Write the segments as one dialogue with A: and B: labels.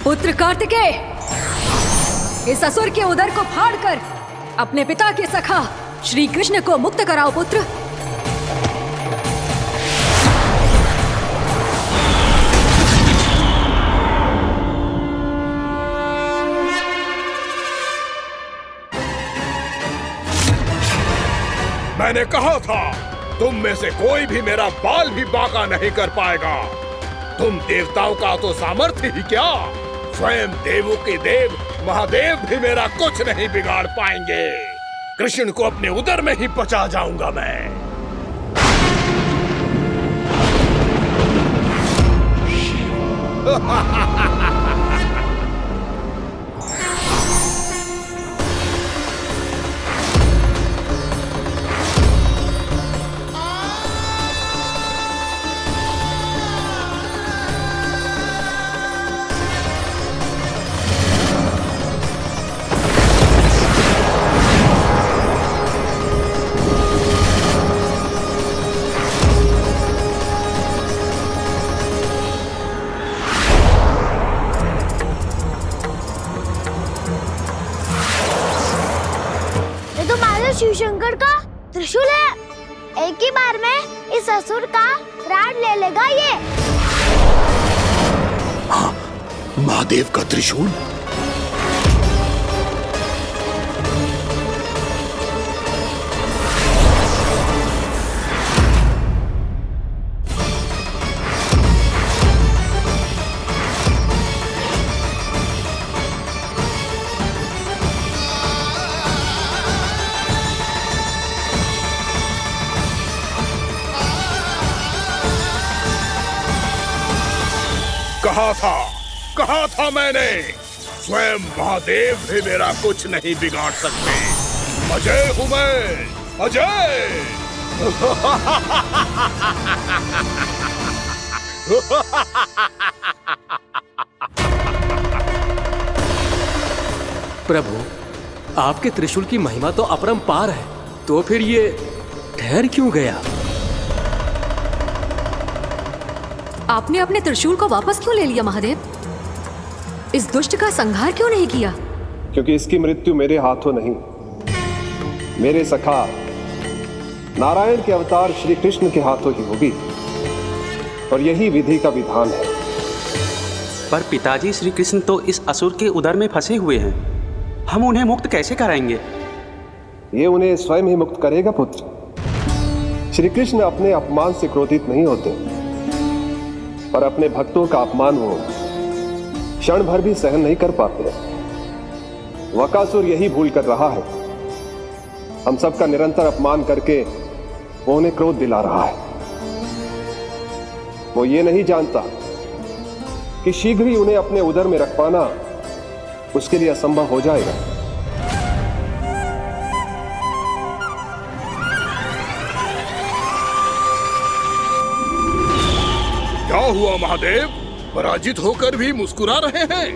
A: पुत्र कार्तिकेय, इस असुर के उदर को फाड़कर अपने पिता के सखा श्री कृष्ण को मुक्त कराओ पुत्र।
B: मैंने कहा था तुम में से कोई भी मेरा बाल भी बांका नहीं कर पाएगा। तुम देवताओं का तो सामर्थ्य ही क्या, स्वयं देवों के देव महादेव भी मेरा कुछ नहीं बिगाड़ पाएंगे। कृष्ण को अपने उदर में ही पचा जाऊंगा मैं।
C: शिव शंकर का त्रिशूल है। एक ही बार में इस असुर का प्राण ले लेगा ये।
B: हाँ, महादेव का त्रिशूल। कहा था मैंने, स्वयं महादेव भी मेरा कुछ नहीं बिगाड़ सकते। अजय हूं मैं, अजय।
D: प्रभु, आपके त्रिशूल की महिमा तो अपरंपार है, तो फिर ये ठहर क्यों गया?
A: आपने अपने त्रिशूल को वापस क्यों ले लिया महादेव? इस दुष्ट का संहार क्यों नहीं किया?
E: क्योंकि इसकी मृत्यु मेरे हाथों नहीं, मेरे सखा नारायण के अवतार श्री कृष्ण के हाथों ही होगी, और यही विधि का विधान है।
F: पर पिताजी, श्री कृष्ण तो इस असुर के उदर में फंसे हुए हैं, हम उन्हें मुक्त कैसे कराएंगे?
E: ये उन्हें स्वयं ही मुक्त करेगा पुत्र। श्री कृष्ण अपने अपमान से क्रोधित नहीं होते, पर अपने भक्तों का अपमान वो क्षण भर भी सहन नहीं कर पाते। वकासुर यही भूल कर रहा है, हम सबका निरंतर अपमान करके वो उन्हें क्रोध दिला रहा है। वो ये नहीं जानता कि शीघ्र ही उन्हें अपने उदर में रख पाना उसके लिए असंभव हो जाएगा।
B: क्या हुआ महादेव, पराजित होकर भी मुस्कुरा रहे हैं?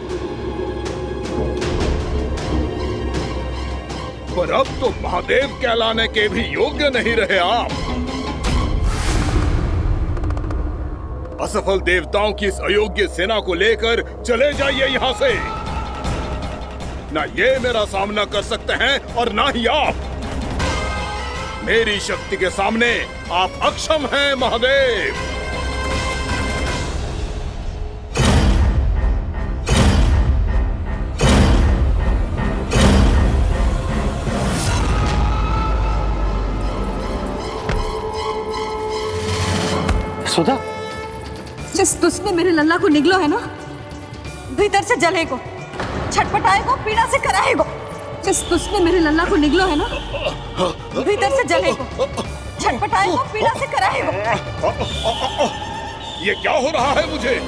B: पर अब तो महादेव कहलाने के भी योग्य नहीं रहे आप। असफल देवताओं की इस अयोग्य सेना को लेकर चले जाइए यहाँ से। ना ये मेरा सामना कर सकते हैं और ना ही आप। मेरी शक्ति के सामने आप अक्षम हैं महादेव।
D: सुधा,
A: जिस दुष्ट ने मेरे लल्ला को निगलो है ना, भीतर से जलेगो, छटपटाएगो, पीड़ा से कराएगो। जिस दुष्ट ने मेरे लल्ला को निगलो है ना, भीतर से जलेगो, छटपटाएगो, पीड़ा से कराएगो।
B: ये क्या हो रहा है मुझे?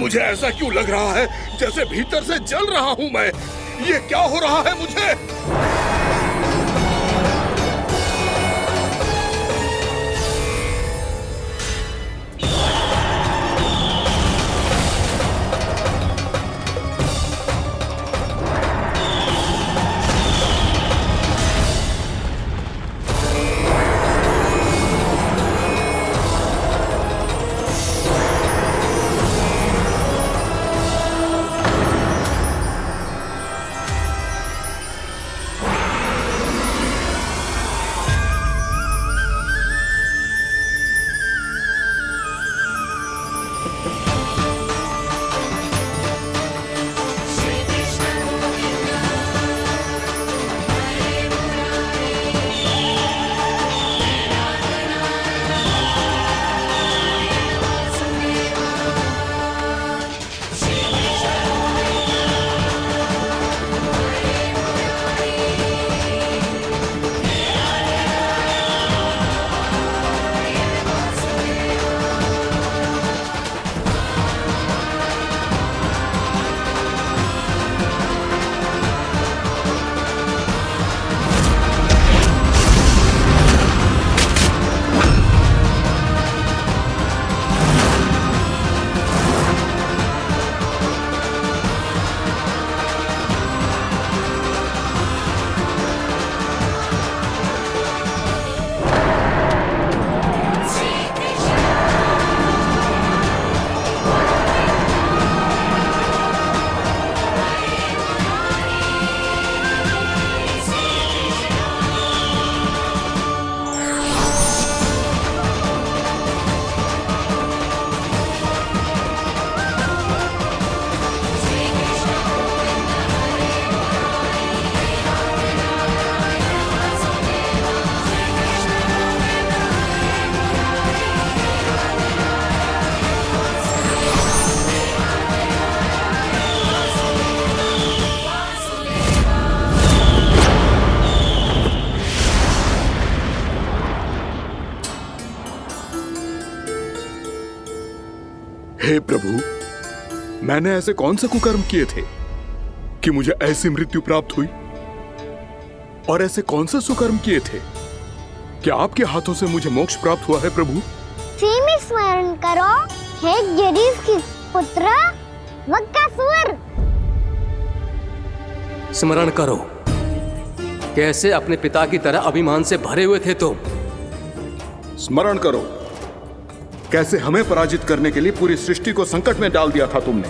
B: मुझे ऐसा क्यों लग रहा है जैसे भीतर से जल रहा हूं मैं? ये क्या हो रहा है मुझे? हे प्रभु, मैंने ऐसे कौन से कुकर्म किए थे कि मुझे ऐसी मृत्यु प्राप्त हुई? और ऐसे कौन से सुकर्म किए थे कि आपके हाथों से मुझे मोक्ष प्राप्त हुआ है प्रभु?
C: में स्मरण करो, हे जरीफ की पुत्र वक्कासुर।
D: स्मरण करो, कैसे अपने पिता की तरह अभिमान से भरे हुए थे तुम।
B: स्मरण करो, कैसे हमें पराजित करने के लिए पूरी सृष्टि को संकट में डाल दिया था तुमने,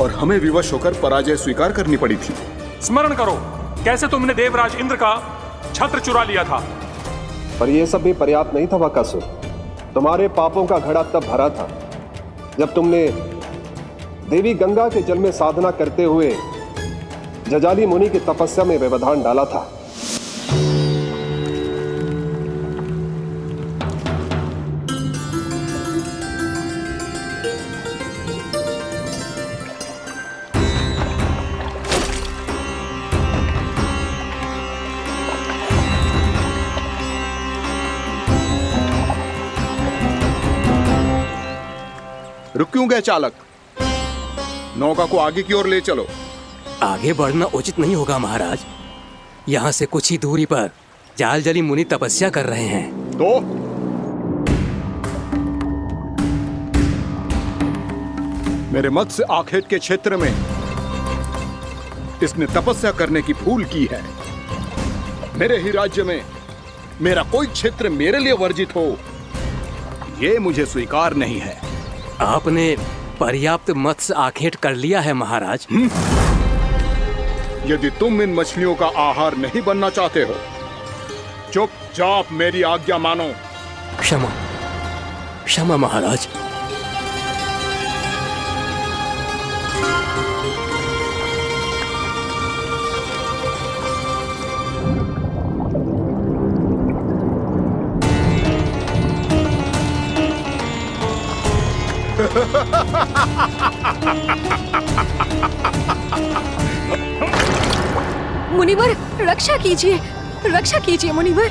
B: और हमें विवश होकर पराजय स्वीकार करनी पड़ी थी।
G: स्मरण करो, कैसे तुमने देवराज इंद्र का छत्र चुरा लिया था।
E: पर यह सब भी पर्याप्त नहीं था वक्कासुर। तुम्हारे पापों का घड़ा तब भरा था जब तुमने देवी गंगा के जल में साधना करते हुए जजाली मुनि की तपस्या में व्यवधान डाला था।
B: रुक क्यों गए चालक? नौका को आगे की ओर ले चलो।
D: आगे बढ़ना उचित नहीं होगा महाराज। यहाँ से कुछ ही दूरी पर जालजली मुनि तपस्या कर रहे हैं।
B: तो मेरे मत्स्य आखेट के क्षेत्र में इसने तपस्या करने की भूल की है। मेरे ही राज्य में मेरा कोई क्षेत्र मेरे लिए वर्जित हो, यह मुझे स्वीकार नहीं है।
D: आपने पर्याप्त मत्स्य आखेट कर लिया है महाराज।
B: यदि तुम इन मछलियों का आहार नहीं बनना चाहते हो, चुपचाप मेरी आज्ञा मानो।
D: क्षमा, क्षमा महाराज।
A: मुनिवर, रक्षा कीजिए, रक्षा कीजिए मुनिवर,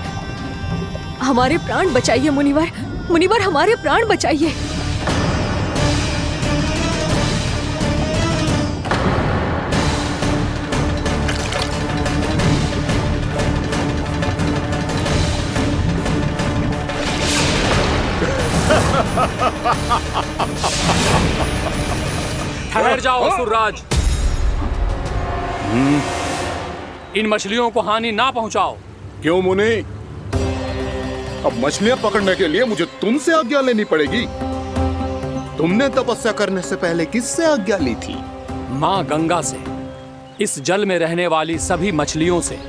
A: हमारे प्राण बचाइए मुनिवर, मुनिवर हमारे प्राण बचाइए।
G: ठहर जाओ असुरराज, इन मछलियों को हानि ना पहुंचाओ।
B: क्यों मुनि? अब मछलियां पकड़ने के लिए मुझे तुमसे आज्ञा लेनी पड़ेगी। तुमने तपस्या करने से पहले किससे आज्ञा ली थी?
G: मां गंगा से, इस जल में रहने वाली सभी मछलियों से।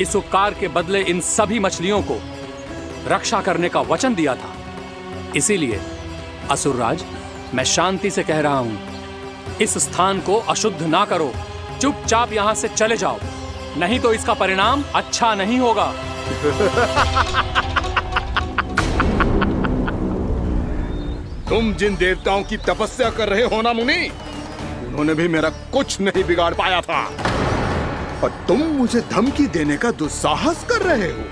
G: इस उपकार के बदले इन सभी मछलियों को रक्षा करने का वचन दिया था। इसीलिए असुरराज, मैं शांति से कह रहा हूं, इस स्थान को अशुद्ध ना करो। चुपचाप यहां से चले जाओ, नहीं तो इसका परिणाम अच्छा नहीं होगा।
B: तुम जिन देवताओं की तपस्या कर रहे हो ना मुनि, उन्होंने भी मेरा कुछ नहीं बिगाड़ पाया था, और तुम मुझे धमकी देने का दुस्साहस कर रहे हो।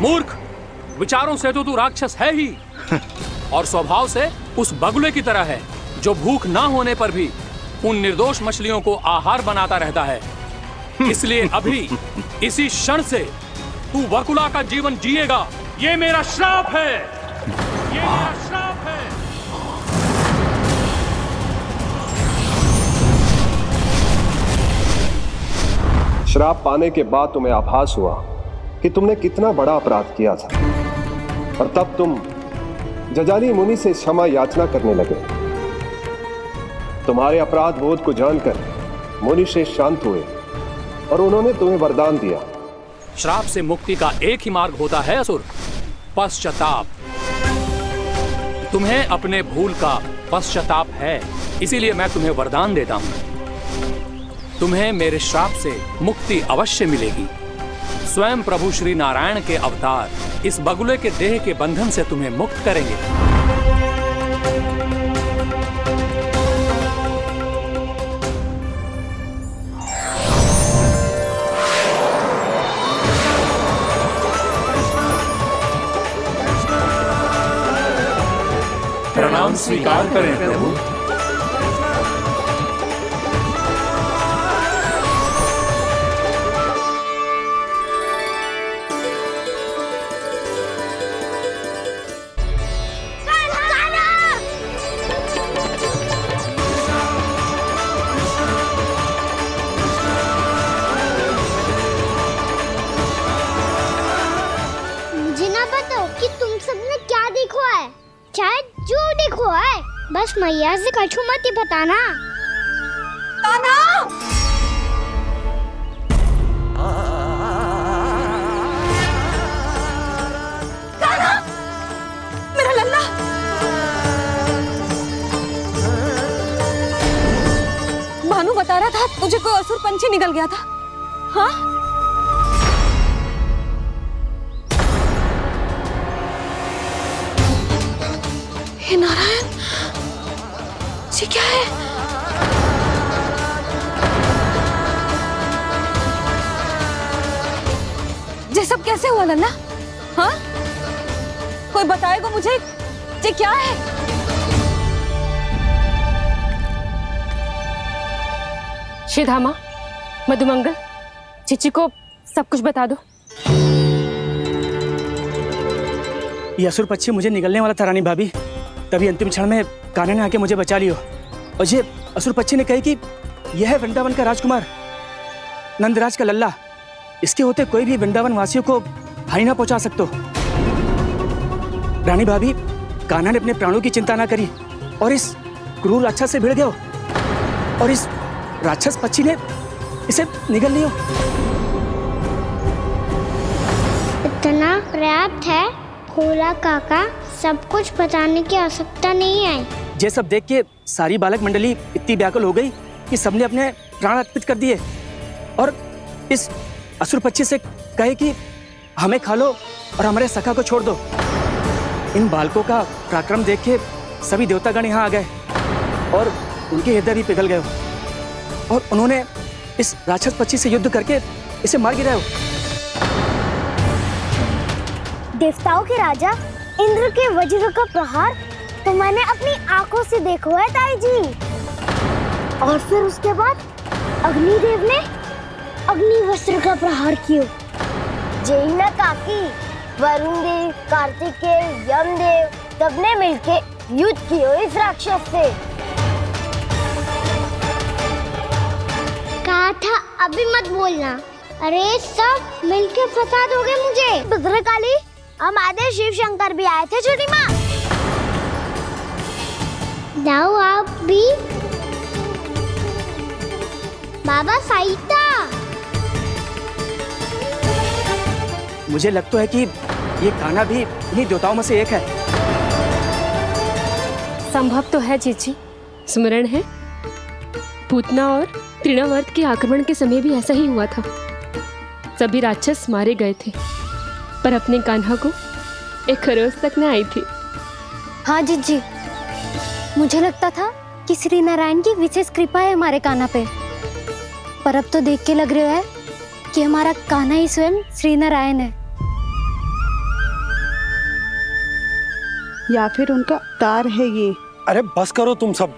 G: मूर्ख, विचारों से तो तू राक्षस है ही, और स्वभाव से उस बगुले की तरह है जो भूख ना होने पर भी उन निर्दोष मछलियों को आहार बनाता रहता है। इसलिए अभी इसी क्षण से तू वकुला का जीवन जिएगा। ये मेरा श्राप है, ये मेरा श्राप है।
E: श्राप पाने के बाद तुम्हें आभास हुआ कि तुमने कितना बड़ा अपराध किया था, और तब तुम जजाली मुनि से क्षमा याचना करने लगे। तुम्हारे अपराध बोध को जानकर मुनि से शांत हुए और उन्होंने तुम्हें वरदान दिया।
G: श्राप से मुक्ति का एक ही मार्ग होता है असुर, पश्चाताप। तुम्हें अपने भूल का पश्चाताप है, इसीलिए मैं तुम्हें वरदान देता हूं। तुम्हें मेरे श्राप से मुक्ति अवश्य मिलेगी। स्वयं प्रभु श्री नारायण के अवतार इस बगुले के देह के बंधन से तुम्हें मुक्त करेंगे। प्रणाम स्वीकार करें प्रभु।
C: मुझे ना बताओ कि तुम सबने क्या देखा है, चाहे जो देखो है, बस मैया से कछु मत ही बताना।
A: कान्हा! कान्हा! मेरा लल्ला! भानु बता रहा था तुझे कोई असुर पंछी निकल गया था। हाँ? हे नारायण, ये क्या है? ये सब कैसे हुआ लल्ला? हाँ? कोई बताएगा मुझे ये क्या है?
H: श्रीधामा, मधुमंगल, चिची को सब कुछ बता दो।
I: ये असुर पक्षी मुझे निकलने वाला था रानी भाभी, तभी अंतिम क्षण में कान्हा ने आके मुझे बचा लियो। और ये असुर पक्षी ने कही कि यह है वृंदावन का राजकुमार, नंदराज का लल्ला। इसके होते कोई भी वृंदावन वासियों को हानि ना पहुंचा सकते। रानी भाभी, कान्हा ने अपने प्राणों की चिंता ना करी और इस क्रूर राक्षस से भिड़ गयो और इस राक्षस पक्षी ने इसे निगल लियो।
C: इतना पर्याप्त है भोला काका, सब कुछ बताने की आवश्यकता नहीं है।
I: ये सब देख के सारी बालक मंडली इतनी व्याकुल हो गई कि सबने अपने प्राण अर्पित कर दिए और इस असुर पक्षी से कहे कि हमें खा लो और हमारे सखा को छोड़ दो। इन बालकों का पराक्रम देख के सभी देवतागण यहाँ आ गए और उनके हृदय भी पिघल गए और उन्होंने इस राक्षस पक्षी से युद्ध करके इसे मार गिराया।
C: देवताओं के राजा इंद्र के वज्र का प्रहार तो मैंने अपनी आंखों से देखा है ताई जी। और फिर उसके बाद अग्निदेव ने अग्निवस्त्र का प्रहार किया। जय ना काकी, वरुण देव, कार्तिकेय, यमदेव सबने मिलके युद्ध किया इस राक्षस से। कहा था अभी मत बोलना। अरे सब मिलके फंसा दोगे मुझे। भद्रकाली, हमारे शिव शंकर भी आए थे छोटी माँ। जाओ आप भी। बाबा साईता,
I: मुझे लगता है कि ये कान्हा भी इन्हीं देवताओं में से एक है।
H: संभव तो है चीची, स्मरण है पूतना और तृणावर्त के आक्रमण के समय भी ऐसा ही हुआ था। सभी राक्षस मारे गए थे पर अपने कान्हा को एक खरोच तक न आई थी।
C: हाँ जीजी, मुझे लगता था कि श्री नारायण की विशेष कृपा है हमारे कान्हा पे, पर अब तो देख के लग रहा है कि हमारा कान्हा ही स्वयं श्री नारायण है।
J: या फिर उनका अवतार है ये।
E: अरे बस करो तुम सब,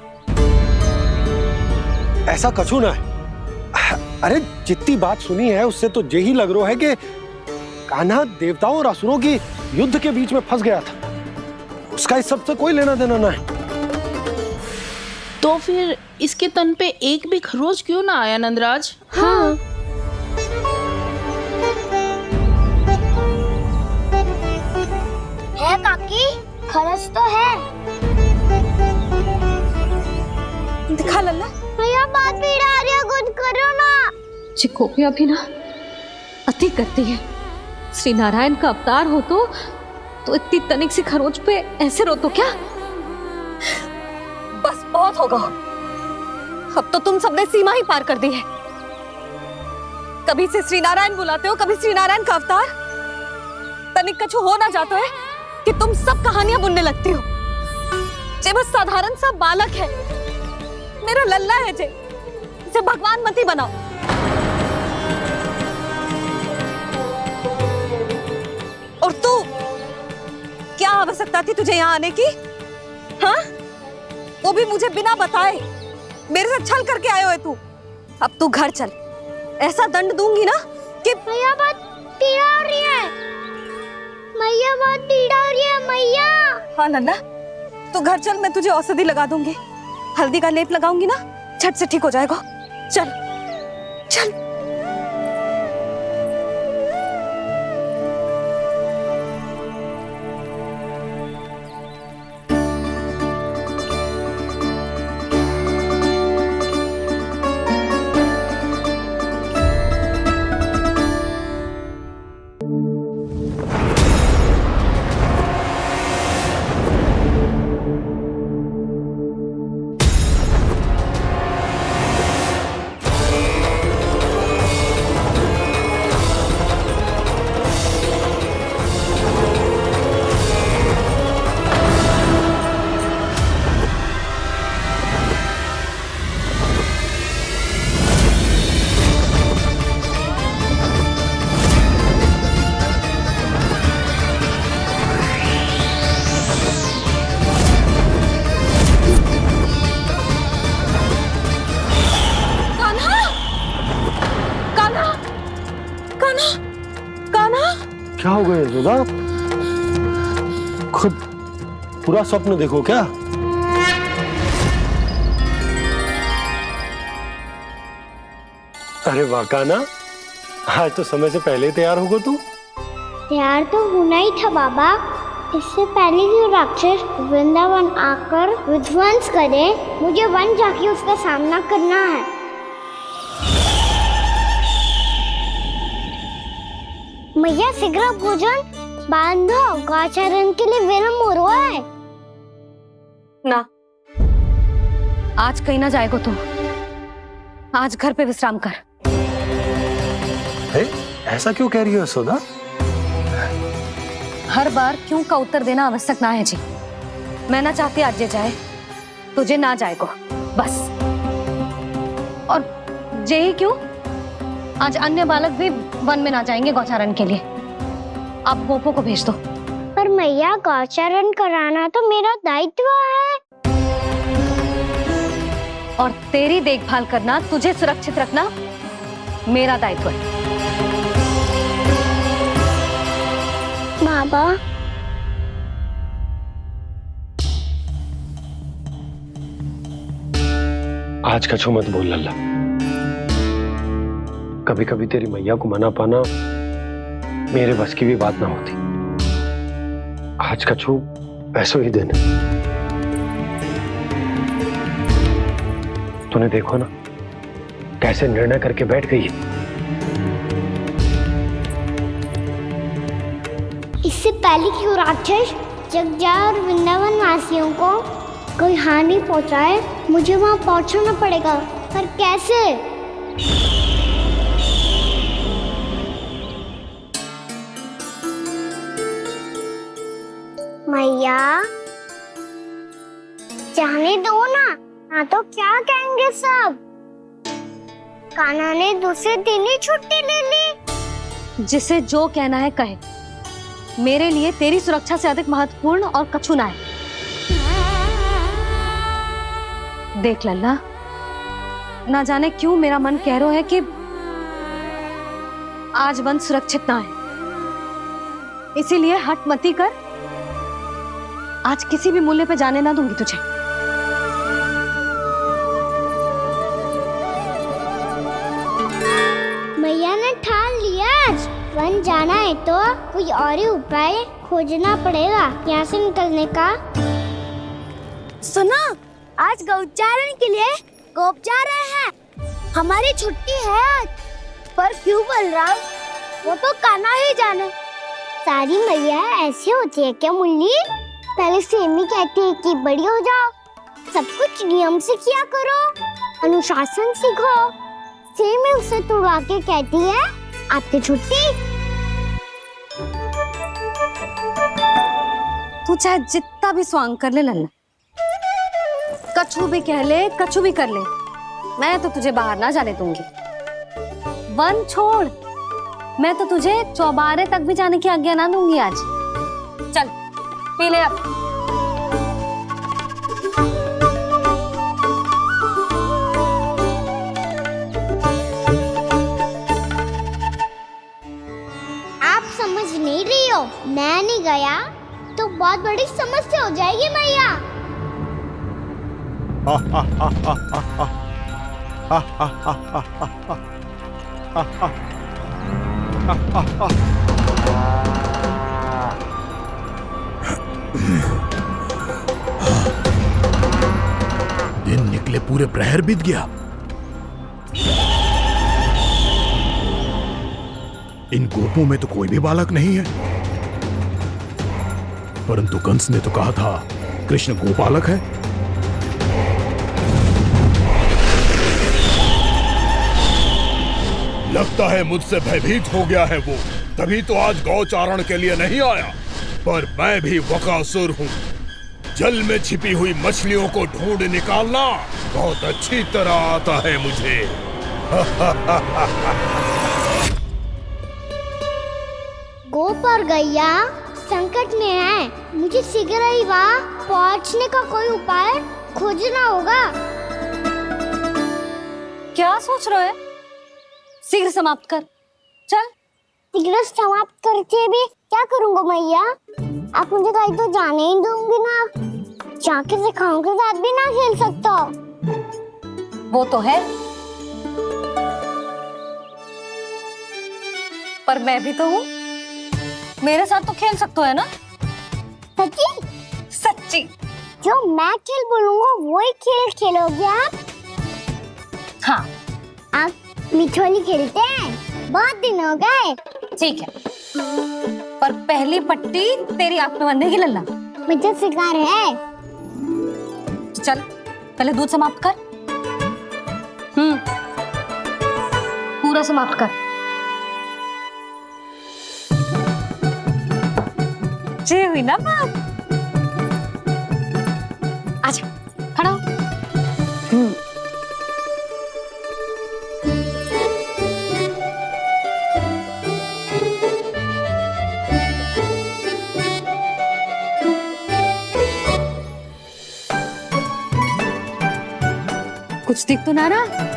E: ऐसा कछु ना है। अरे जितनी बात सुनी है उससे तो यही लग रहा है कि कान्हा देवताओं और असुरों की युद्ध के बीच में फंस गया था। उसका इस सब से कोई लेना देना ना है।
J: तो फिर इसके तन पे एक भी खरोच क्यों ना आया नंदराज?
H: हाँ,
C: है काकी, खरच तो है।
A: दिखा लल्ला।
C: भैया बात पीड़ा आ रही है, कुछ करो ना।
A: चिकोपिया भी ना अति करती है। श्री नारायण का अवतार हो तो इतनी तनिक सी खरोच पे ऐसे रो तो क्या? बस बहुत होगा। अब तो तुम सबने सीमा ही पार कर दी है। कभी से श्री नारायण बुलाते हो, कभी श्री नारायण का अवतार। तनिक कछु हो ना जाता है कि तुम सब कहानियां बुनने लगती हो। जे बस साधारण सा बालक है, मेरा लल्ला है जे, इसे भगवान मत ही बनाओ। और तू, क्या आवश्यकता थी तुझे यहाँ आने की? हाँ, वो भी मुझे बिना बताए। मेरे से छल करके आयो है तू। अब तू घर चल, ऐसा दंड दूंगी ना कि
C: मैया बहुत पीड़ा हो रही है। मैया बहुत पीड़ा हो रही है मैया।
A: हाँ नन्ना, तू घर चल, मैं तुझे औषधि लगा दूंगी। हल्दी का लेप लगाऊंगी ना, झट से ठीक हो जाएगा। चल चल।
K: क्या हो गया यशोदा? खुद पूरा स्वप्न देखो क्या? अरे वाह कान्हा, आज तो समय से पहले ही तैयार होगा तू।
C: तैयार तो होना ही था बाबा। इससे पहले कि राक्षस वृंदावन आकर विध्वंस करे, मुझे वन जाके उसका सामना करना है। मैया शीघ्र भोजन बांधो, गौचरण के लिए विलंब हो रहा है।
A: ना, आज कहीं ना जाएगा तुम। आज घर पे विश्राम कर।
K: ऐसा क्यों कह रही हो यशोदा?
A: हर बार क्यों का उत्तर देना आवश्यक ना है जी। मैं ना चाहती आज ये जाए, तुझे ना जाएगा बस। और जे ही क्यों, आज अन्य बालक भी वन में ना जाएंगे गौचारण के लिए। आप गोपो को भेज दो।
C: पर मैया गौचरण कराना तो मेरा दायित्व है।
A: और तेरी देखभाल करना, तुझे सुरक्षित रखना मेरा दायित्व है।
C: बाबा,
K: आज कछु मत बोल लल्ला। कभी कभी तेरी मैया को मना पाना मेरे बस की भी बात ना होती। आज कछु ऐसो ही दिन है। तूने देखो ना कैसे निर्णय करके बैठ गई है।
C: इससे पहले कि वो राक्षस जगजा और वृंदावन वासियों को कोई हानि पहुंचाए, मुझे वहां पहुंचना पड़ेगा। पर कैसे? मैया, जाने दो ना तो क्या कहेंगे सब। कान्हा ने दूसरे दिन ही छुट्टी ले ली।
A: जिसे जो कहना है कहे, मेरे लिए तेरी सुरक्षा से अधिक महत्वपूर्ण और कछु ना है। देख लल्ला, ना जाने क्यों मेरा मन कह रहा है कि आज वन सुरक्षित ना है। इसीलिए हट मती कर, आज किसी भी मूल्य पे जाने ना दूंगी तुझे।
C: मैया ने ठान लिया, आज वन जाना है तो कोई और ही उपाय खोजना पड़ेगा यहाँ से निकलने का। सुनो, आज गौचारण के लिए गोप जा रहे हैं। हमारी छुट्टी है आज। पर क्यों बलराम? वो तो कान्हा ही जाने। सारी मैया ऐसी होती है क्या मुन्नी? पहले सेमी कहती है कि बड़ी हो जाओ, सब कुछ नियम से किया करो, अनुशासन सीखो। गुस्से में उसे तुड़वा के कहती है आपकी छुट्टी।
A: तू चाहे जितना भी स्वांग कर ले लल्ला, कछु भी कह ले, कछु भी कर ले, मैं तो तुझे बाहर ना जाने दूंगी। वन छोड़, मैं तो तुझे चौबारे तक भी जाने की आज्ञा ना दूंगी आज। चल पी ले अब।
C: आप समझ नहीं रही हो, मैं नहीं गया तो बहुत बड़ी समस्या हो जाएगी मैया।
B: दिन निकले पूरे प्रहर बीत गया। इन गोपों में तो कोई भी बालक नहीं है, परंतु कंस ने तो कहा था कृष्ण गोपालक है। लगता है मुझसे भयभीत हो गया है वो, तभी तो आज गौचारण के लिए नहीं आया। पर मैं भी वकासुर हूँ, जल में छिपी हुई मछलियों को ढूंढ निकालना बहुत अच्छी तरह आता है मुझे।
C: गोप और गैया संकट में है, मुझे शीघ्र ही वहाँ पहुँचने का कोई उपाय खोजना होगा।
A: क्या सोच रहे हो? शीघ्र समाप्त कर, चल।
C: शीघ्र समाप्त करके भी क्या करूँगा मैया? आप मुझे कहीं तो जाने ही दूंगी ना, जाके सिखाओं के साथ भी ना खेल सकता।
A: वो तो है, पर मैं भी तो हूँ, मेरे साथ तो खेल सकते हो है ना?
C: सच्ची?
A: सच्ची।
C: जो मैं खेल बोलूँगा वही खेल खेलोगे आप?
A: हाँ।
C: आप मिठोली खेलते हैं? बहुत दिन हो गए।
A: ठीक है, पर पहली पट्टी तेरी आंख में बंधेगी लल्ला।
C: मुझे शिकार है।
A: चल पहले दूध समाप्त कर। पूरा समाप्त कर। जी हुई ना बात? आजा खड़ा हो। कुछ दिख तो ना रहा?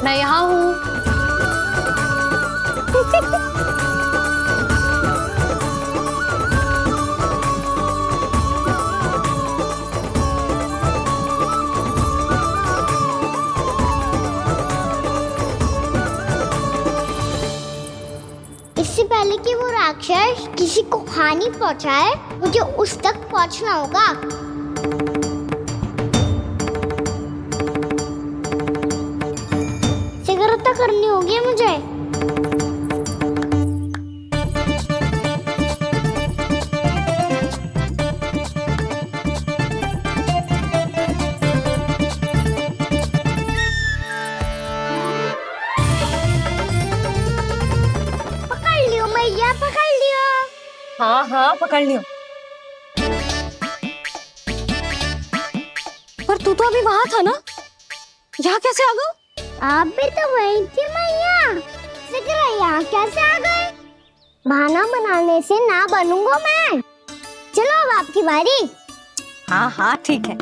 A: मैं यहाँ हूँ।
C: इससे पहले कि वो राक्षस किसी को हानि पहुंचाए, मुझे उस तक पहुंचना होगा। शीघ्रता करनी होगी मुझे। पकड़ लियो मैया, पकड़ लियो।
A: हाँ हाँ पकड़ लियो। पर तू तो अभी वहाँ था ना, यहाँ कैसे आ गए?
C: आप भी तो वही थी मैया, फिक्र यहाँ कैसे आ गए? बहाना बनाने से ना बनूंगा मैं। चलो अब आपकी बारी।
A: हाँ हाँ ठीक है।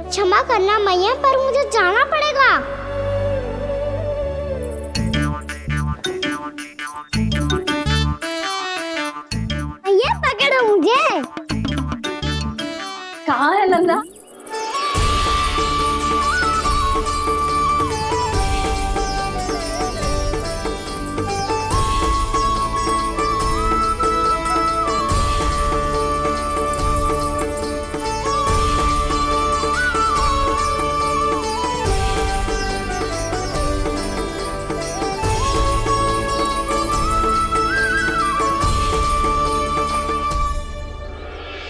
C: क्षमा करना मैया, पर मुझे जाना पड़ेगा। मैया पकड़ो मुझे।
A: कहाँ है नंदा?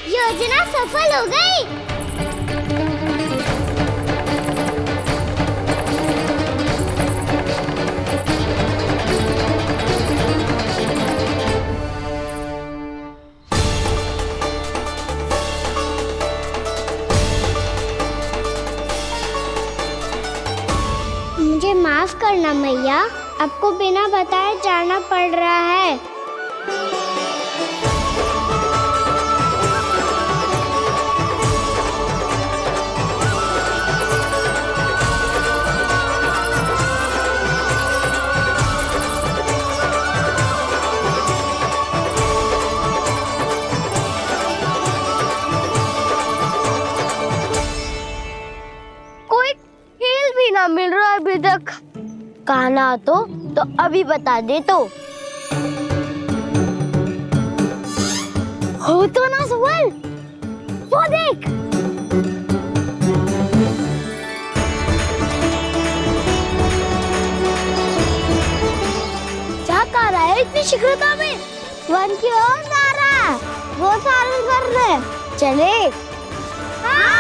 C: योजना सफल हो गई। मुझे माफ करना मैया, आपको बिना बताए जाना पड़ रहा है। कोई खेल भी ना मिल रहा अभी तक। कहना तो अभी बता दे तो। हो तो ना सवाल, वो देख। क्या कर रहा है इतनी शीघ्रता में? वन की ओर जा रहा है, वो सारे कर रहे। चले। हाँ।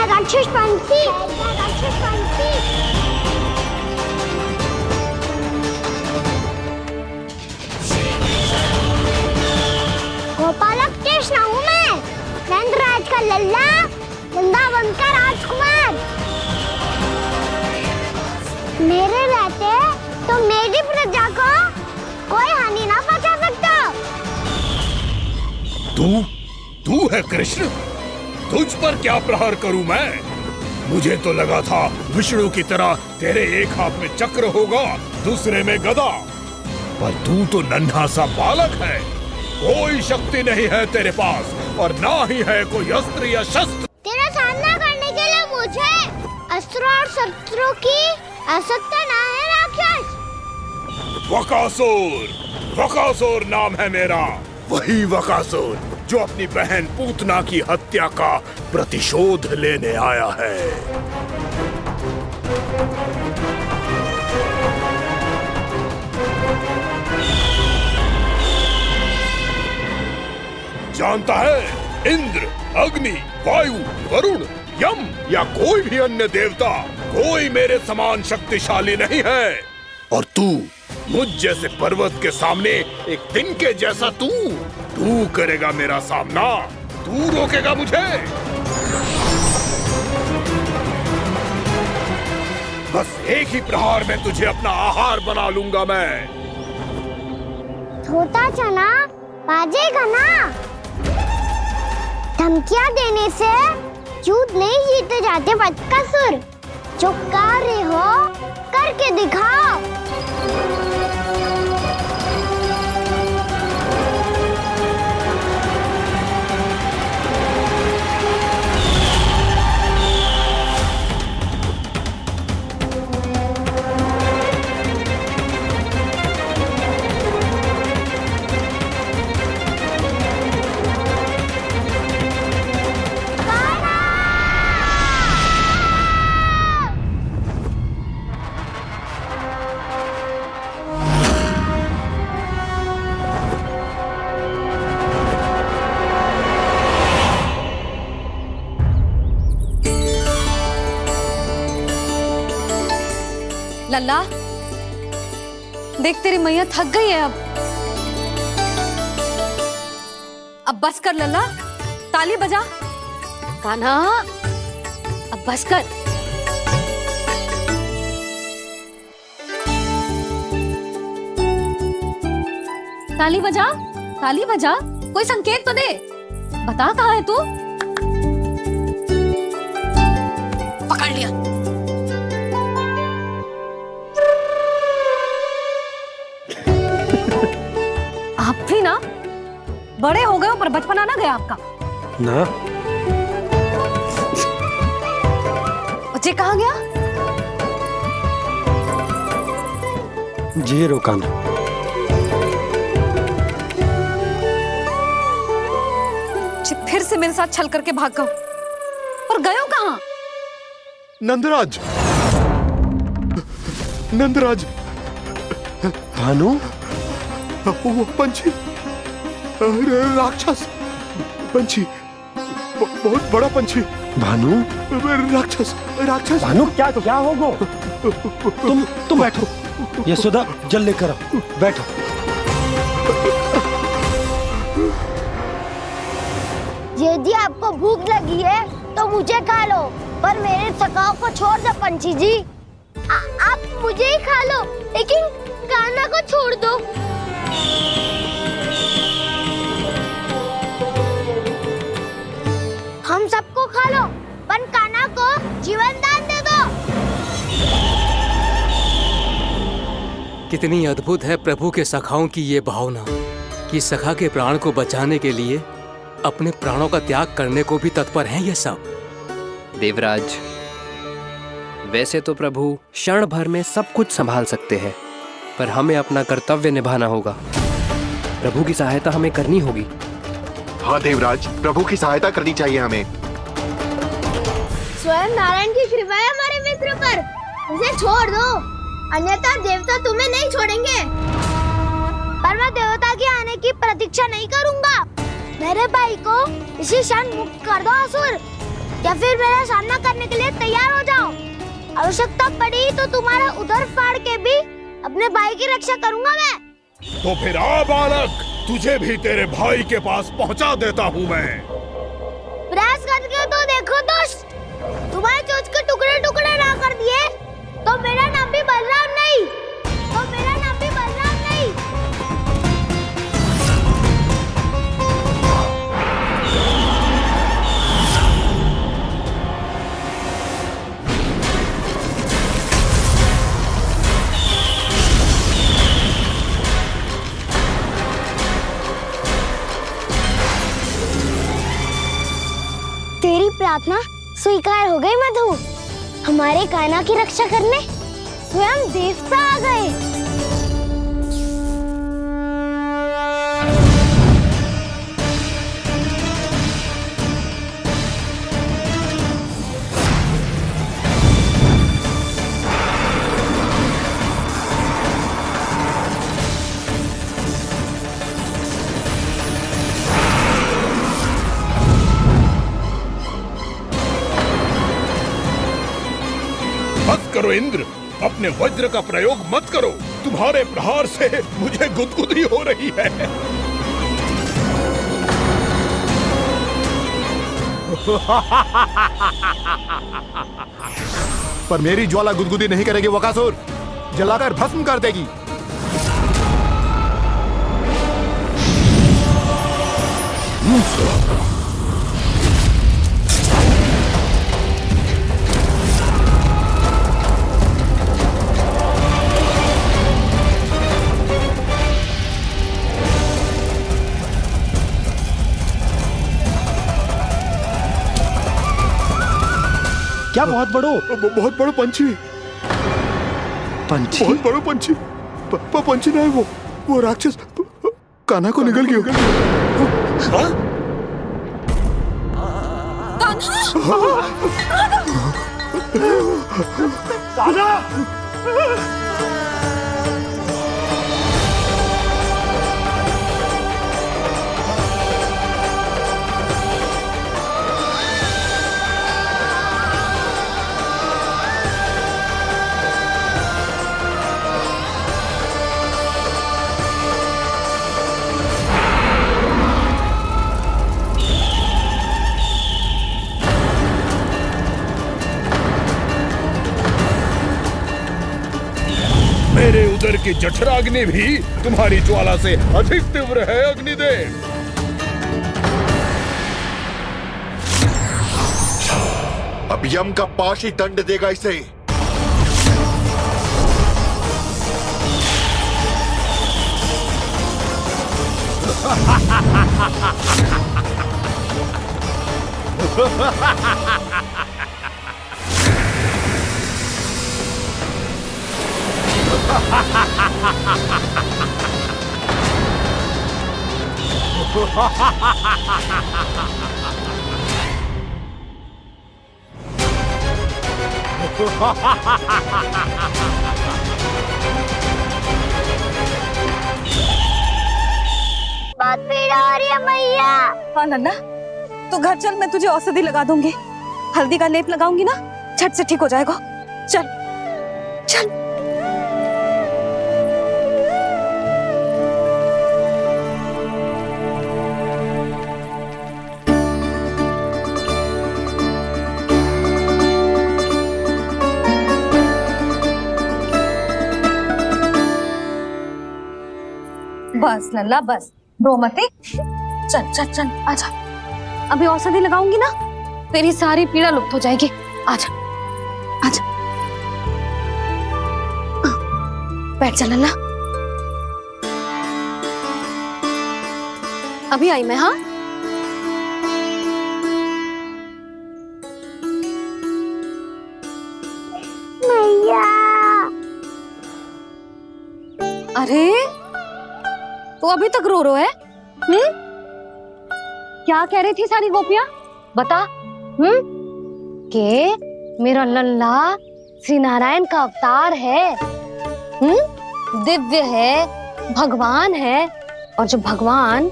C: राक्षस पंक्ति। गोपालक कृष्ण हूँ मैं, नंदराज का लल्ला, वृंदावन का राजकुमार। मेरे रहते तो मेरी प्रजा को कोई हानि ना पहुंचा सकता।
B: तू है कृष्ण? तुझ पर क्या प्रहार करूं मैं? मुझे तो लगा था विष्णु की तरह तेरे एक हाथ में चक्र होगा, दूसरे में गदा, पर तू तो नन्हा सा बालक है। कोई शक्ति नहीं है तेरे पास और ना ही है कोई अस्त्र या शस्त्र।
C: तेरा सामना करने के लिए मुझे अस्त्र और शस्त्रों की आवश्यकता ना है राक्षस।
B: वकासुर नाम है मेरा, वही वकासुर जो अपनी बहन पूतना की हत्या का प्रतिशोध लेने आया है। जानता है, इंद्र, अग्नि, वायु, वरुण, यम या कोई भी अन्य देवता कोई मेरे समान शक्तिशाली नहीं है। और तू मुझ जैसे पर्वत के सामने एक तिनके जैसा तू करेगा मेरा सामना? तू रोकेगा मुझे? बस एक ही प्रहार में तुझे अपना आहार बना लूंगा मैं।
C: छोटा चना बाजेगा ना। धमकियां देने से युद्ध नहीं जीते जाते बदकसूर। जो कार्य हो करके दिखाओ।
A: लल्ला, देख तेरी मैया थक गई है अब बस कर लल्ला, ताली बजा। कान्हा, अब बस कर। ताली बजा, ताली बजा, कोई संकेत तो दे, बता कहाँ है तू? पकड़ लिया। आप भी ना बड़े हो गए हो पर बचपना ना गया आपका
K: ना।
A: बच्चे कहाँ गया?
K: जी रोकाना।
A: फिर से मेरे साथ छल करके भाग गए और गए हो कहाँ?
B: नंदराज, नंदराज।
K: भानु,
B: वो पंछी, राक्षस पंछी, बहुत बड़ा पंछी।
K: भानु,
B: राक्षस, राक्षस।
K: भानु, क्या क्या होगा? तुम बैठो, यशोदा जल लेकर आओ, बैठो।
C: यदि आपको भूख लगी है तो मुझे खा लो, पर मेरे सखाओं को छोड़ दो पंछी जी। आप मुझे ही खा लो, लेकिन कान्हा को छोड़ दो। हम सबको खा लो, पर कान्हा को जीवन दान दे दो।
D: कितनी अद्भुत है प्रभु के सखाओं की ये भावना कि सखा के प्राण को बचाने के लिए अपने प्राणों का त्याग करने को भी तत्पर हैं ये सब।
L: देवराज, वैसे तो प्रभु क्षण भर में सब कुछ संभाल सकते हैं, पर हमें अपना कर्तव्य निभाना होगा। प्रभु की सहायता हमें करनी होगी।
M: हाँ देवराज, प्रभु की सहायता करनी चाहिए हमें।
C: स्वयं नारायण की कृपा है हमारे मित्र पर, उसे छोड़ दो, अन्यथा देवता तुम्हें नहीं छोड़ेंगे। पर मैं देवता के आने की प्रतीक्षा नहीं करूंगा। मेरे भाई को इसी क्षण मुक्त कर दो असुर, या फिर मेरा सामना करने के लिए तैयार हो जाओ। आवश्यकता पड़ी तो तुम्हारा उदर फाड़ के भी अपने भाई की रक्षा करूंगा मैं।
B: तो फिर आ बालक, तुझे भी तेरे भाई के पास पहुंचा देता हूँ मैं।
C: प्रयास करके तो देखो दोस्त, तुम्हारे चोंच के टुकड़े टुकड़े ना कर दिए तो मेरा नाम भी बलराम नहीं, तो मेरा नाम भी बलराम नहीं। तेरी प्रार्थना स्वीकार हो गई मधु। हमारे कान्हा की रक्षा करने स्वयं देवता आ गए।
B: मत करो इंद्र, अपने वज्र का प्रयोग मत करो। तुम्हारे प्रहार से मुझे गुदगुदी हो रही है।
M: पर मेरी ज्वाला गुदगुदी नहीं करेगी वकासुर, जलाकर भस्म कर देगी।
K: क्या बहुत बड़ो?
B: बहुत बड़ा पंछी।
K: पंछी?
B: बहुत बड़ा पंछी। पंछी नहीं, वो राक्षस कान्हा को निगल गया। हाँ?
K: कान्हा!
B: इंद्र की जठराग्नि भी तुम्हारी ज्वाला से अधिक तीव्र है अग्निदेव।
M: अब यम का पाश ही दंड देगा इसे।
C: बहुत पीड़ा हो रही है मैया।
A: हाँ नन्ना, तू घर चल, मैं तुझे औषधि लगा दूंगी। हल्दी का लेप लगाऊंगी ना, झट से ठीक हो जाएगा। चल चल। बस नन्ना बस, रो मत। चल चल चल, आजा। अभी औषधि लगाऊंगी ना, तेरी सारी पीड़ा लुप्त हो जाएगी। आजा आजा, बैठ जा नन्ना। अभी आई मैं। हाँ
C: मैया।
A: अरे तू अभी तक रो रो है? क्या कह रही थी सारी गोपियां? बता। के मेरा लल्ला श्री नारायण का अवतार है, दिव्य है, भगवान है। और जब भगवान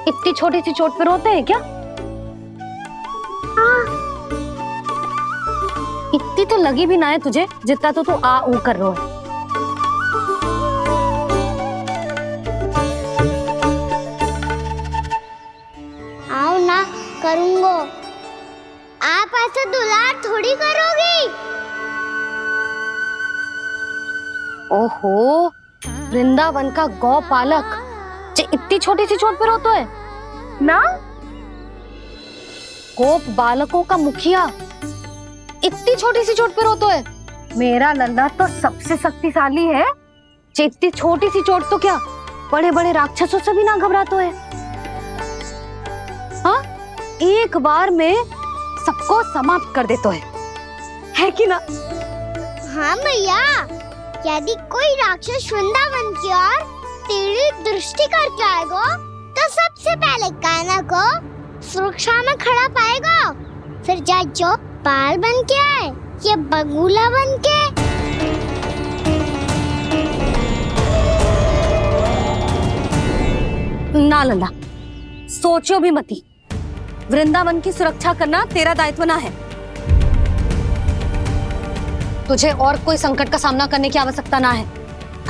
A: इतनी छोटी सी चोट पे रोते हैं क्या? इतनी तो लगी भी ना है तुझे जितना तो तू आ ऊ कर रो है।
C: आओ ना करूंगो। आप ऐसा दुलार थोड़ी करोगी।
A: ओहो, वृंदावन का गौपालक जो इतनी छोटी सी चोट पे रोता है ना? गोप बालकों का मुखिया इतनी छोटी सी चोट पे रोता है? मेरा लल्ला तो सबसे शक्तिशाली है। इतनी छोटी सी चोट तो क्या बड़े बड़े राक्षसों से भी ना घबराता है। हाँ, एक बार में सबको समाप्त कर देता है कि ना?
C: हाँ भैया, यदि कोई राक्षस वृंदावन की ओर तेरी दृष्टि करके आएगा तो सबसे पहले कान्हा को सुरक्षा में खड़ा पाएगा। फिर चाहे जो बाल बन के आए या बगुला बन के।
A: ना लल्ला, सोचो भी मती। वृंदावन की सुरक्षा करना तेरा दायित्व ना है। तुझे और कोई संकट का सामना करने की आवश्यकता ना है।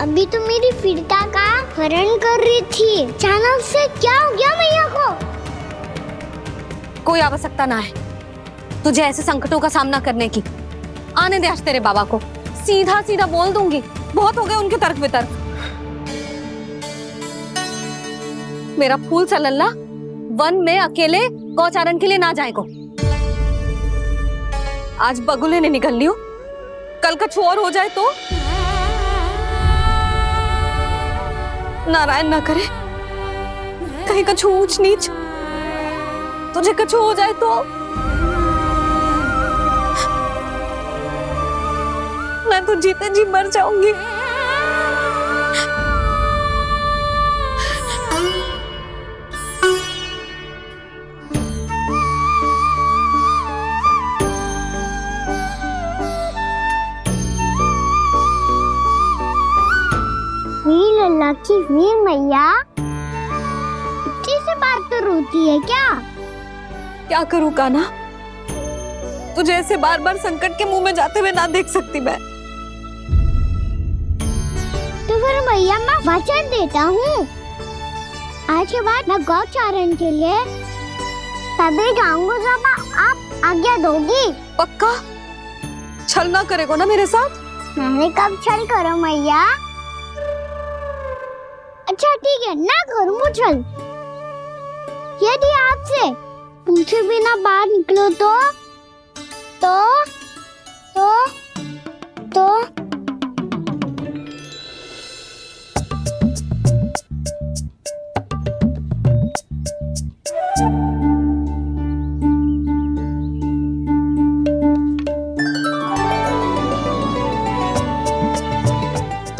C: अभी तो मेरी पीड़िता का हरण कर रही थी, अचानक से क्या हो गया मैया को?
A: कोई आवश्यकता ना है तुझे ऐसे संकटों का सामना करने की। आने दे आज तेरे बाबा को, सीधा सीधा बोल दूंगी। बहुत हो गए उनके तर्क वितर्क। मेरा फूल सा लल्ला वन में अकेले गौचारण के लिए ना जाएगो। आज बगुले ने निकल लियो, कल कछु और हो जाए तो? नारायण ना करे, कहीं कछु ऊंच नीच तुझे कछु हो जाए तो? मैं तो जीते जी मर जाऊंगी।
C: लल्ला की वीर मैया इतनी सी बात तो रोती है क्या?
A: क्या करूं कान्हा, तुझे ऐसे बार बार संकट के मुंह में जाते हुए ना देख सकती मैं।
C: तो फिर मैया मैं वचन देता हूँ, आज के बाद मैं गौचारण के लिए तभी जाऊंगा जब आप आज्ञा दोगी।
A: पक्का? छल ना करेगा ना मेरे साथ?
C: मैंने कब छल करो मैया? अच्छा ठीक है, ना करूँ चल। यदि आपसे पूछे बिना बाहर निकलो तो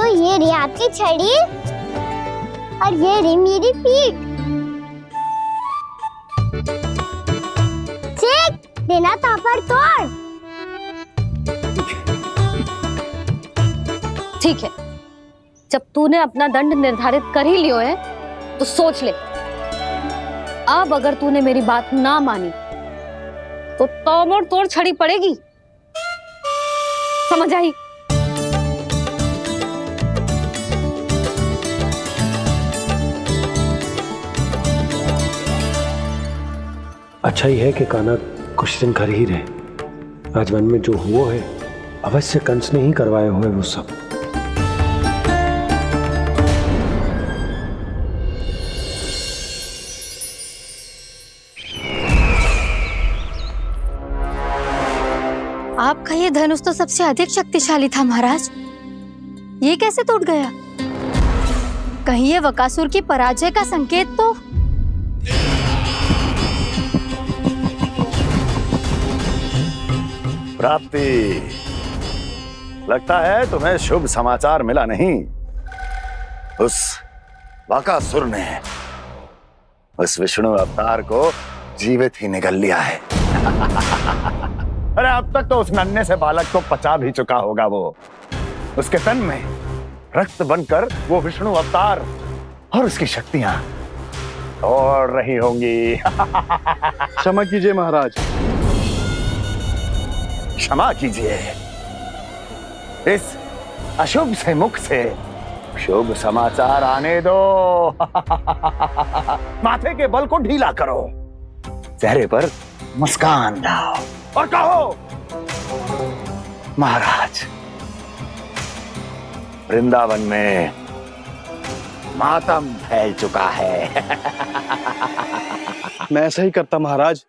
C: ये रही आपकी छड़ी और ये रही मेरी पीठ। चेक देना तापर तोड़।
A: ठीक है, जब तूने अपना दंड निर्धारित कर ही लियो है तो सोच ले, अब अगर तूने मेरी बात ना मानी तो तोड़ तोड़ छड़ी पड़ेगी, समझ आई?
K: अच्छा ही है कि कान्हा कुछ दिन घर ही रहे। राजवन में जो हुआ है अवश्य कंस ने ही करवाए हुए वो सब।
N: आपका ये धनुष तो सबसे अधिक शक्तिशाली था महाराज, ये कैसे टूट गया? कहीं ये वकासुर की पराजय का संकेत तो?
O: प्राप्ति, लगता है तुम्हें शुभ समाचार मिला नहीं। उस बकासुर ने उस विष्णु अवतार को जीवित ही निगल लिया है। अरे अब तक तो उस नन्हे से बालक को पचा भी चुका होगा वो। उसके तन में रक्त बनकर वो विष्णु अवतार और उसकी शक्तियां और रही होंगी।
P: क्षमा कीजिए महाराज।
O: क्षमा कीजिए, इस अशुभ से मुख से शुभ समाचार आने दो। माथे के बल को ढीला करो, चेहरे पर मुस्कान लाओ और कहो, महाराज, वृंदावन में मातम फैल चुका है।
P: मैं ऐसा ही करता महाराज,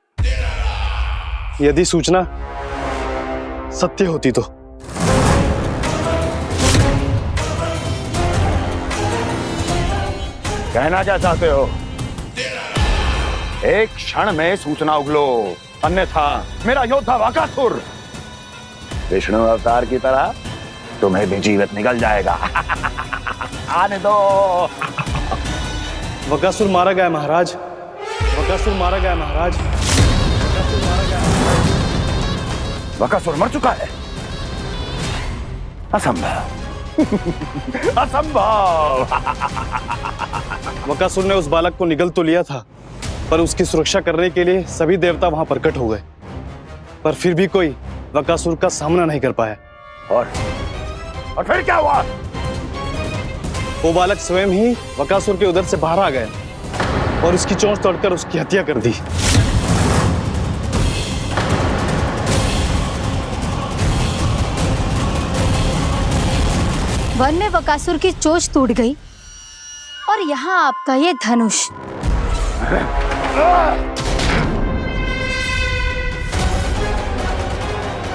P: यदि सूचना सत्य होती तो।
O: कहना क्या चाहते हो? एक क्षण में सूचना उगलो, अन्यथा मेरा योद्धा बकासुर विष्णु अवतार की तरह तुम्हें भी जीवित निकल जाएगा। आने दो।
P: बकासुर मारा गया महाराज, बकासुर मारा गया महाराज, बकासुर मारा गया।
O: बकासुर मर चुका है? असंभव। असंभव।
P: बकासुर ने उस बालक को निगल तो लिया था, पर उसकी सुरक्षा करने के लिए सभी देवता वहां प्रकट हो गए, पर फिर भी कोई बकासुर का सामना नहीं कर पाया।
O: और फिर क्या हुआ?
P: वो बालक स्वयं ही बकासुर के उदर से बाहर आ गया और उसकी चोंच तोड़कर उसकी हत्या कर दी।
N: वन में बकासुर की चोंच टूट गई और यहाँ आपका ये धनुष।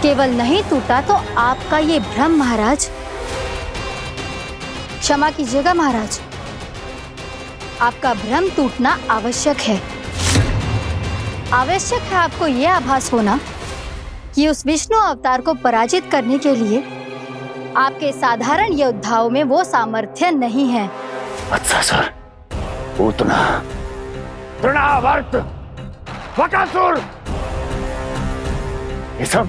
N: केवल नहीं टूटा तो आपका ये भ्रम महाराज। क्षमा कीजिएगा महाराज, आपका भ्रम टूटना आवश्यक है। आवश्यक है आपको यह आभास होना कि उस विष्णु अवतार को पराजित करने के लिए आपके साधारण योद्धाओं में वो सामर्थ्य नहीं है।
O: अच्छा सर, उतना तृणावर्त, बकासुर, ये सब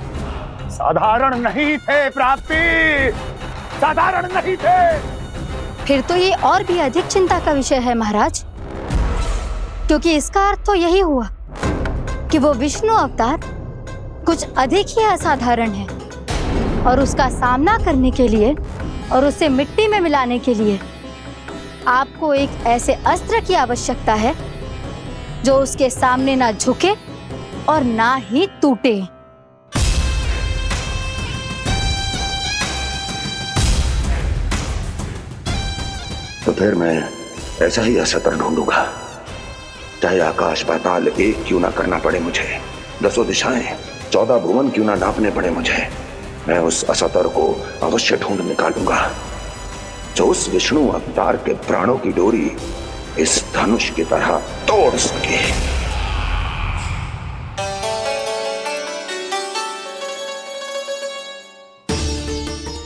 O: साधारण नहीं थे प्राप्ति, साधारण नहीं थे।
N: फिर तो ये और भी अधिक चिंता का विषय है महाराज, क्योंकि इसका अर्थ तो यही हुआ कि वो विष्णु अवतार कुछ अधिक ही असाधारण है और उसका सामना करने के लिए और उसे मिट्टी में मिलाने के लिए आपको एक ऐसे अस्त्र की आवश्यकता है जो उसके सामने ना झुके और ना ही टूटे।
O: तो फिर मैं ऐसा ही असतर ढूंढूंगा, चाहे आकाश पाताल एक क्यों ना करना पड़े मुझे, 10 दिशाएं 14 भुवन क्यों ना नापने पड़े मुझे, मैं उस असतर को अवश्य ढूंढ निकालूंगा जो उस विष्णु अवतार के प्राणों की डोरी इस धनुष की तरह तोड़ सके।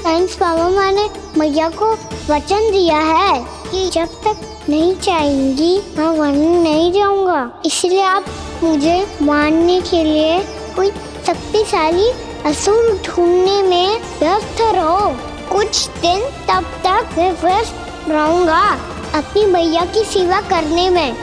C: थैंक्स पापा, मैंने मैया को वचन दिया है कि जब तक नहीं चाहेंगी मैं वन नहीं जाऊंगा, इसलिए आप मुझे मारने के लिए कोई शक्तिशाली असुर ढूंढने में व्यस्त रहो। कुछ दिन तब तक मैं व्यस्त रहूंगा अपनी मैया की सेवा करने में।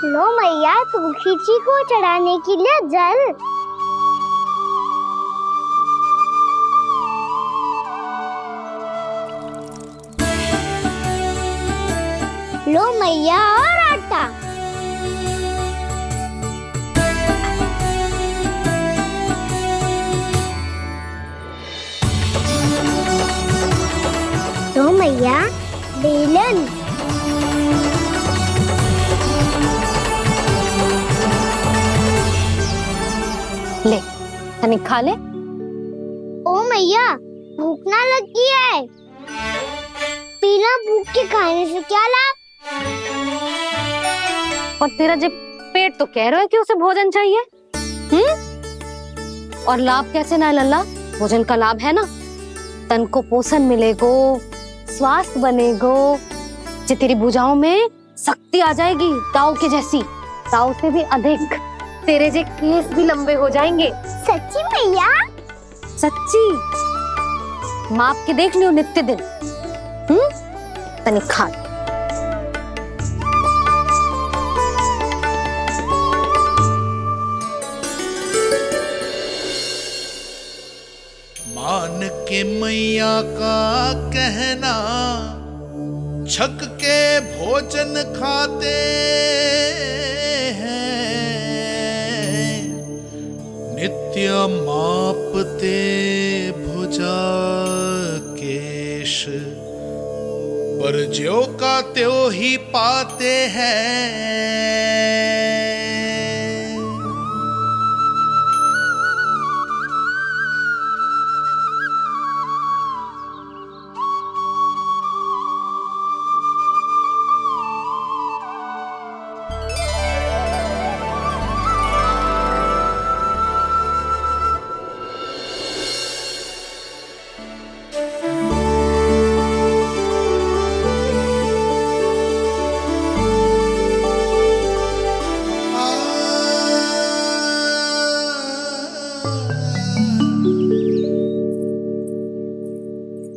C: लो मैया, तुलसी जी को चढ़ाने के लिए जल। लो मैया, और आटा। लो मैया, बेलन।
N: ले, तनिक खा ले।
C: ओ मैया, भूख ना लगी है। बिना भूख के खाने से क्या लाभ?
N: और तेरा जब पेट तो कह रहा है कि उसे भोजन चाहिए, और लाभ कैसे ना लल्ला? भोजन का लाभ है ना, तन को पोषण मिलेगो, स्वास्थ्य बनेगो, जो तेरी भुजाओं में शक्ति आ जाएगी, ताऊ के जैसी, ताऊ से भी अधिक। तेरे जे केस भी लंबे हो जाएंगे।
C: सच्ची मैया?
N: सच्ची। माप के देख लियो नित्य दिन। तनिक खा।
Q: मान के मैया का कहना, छक के भोजन खाते हैं, नित्य मापते भुजा केश, पर ज्यो का त्यों ही पाते हैं।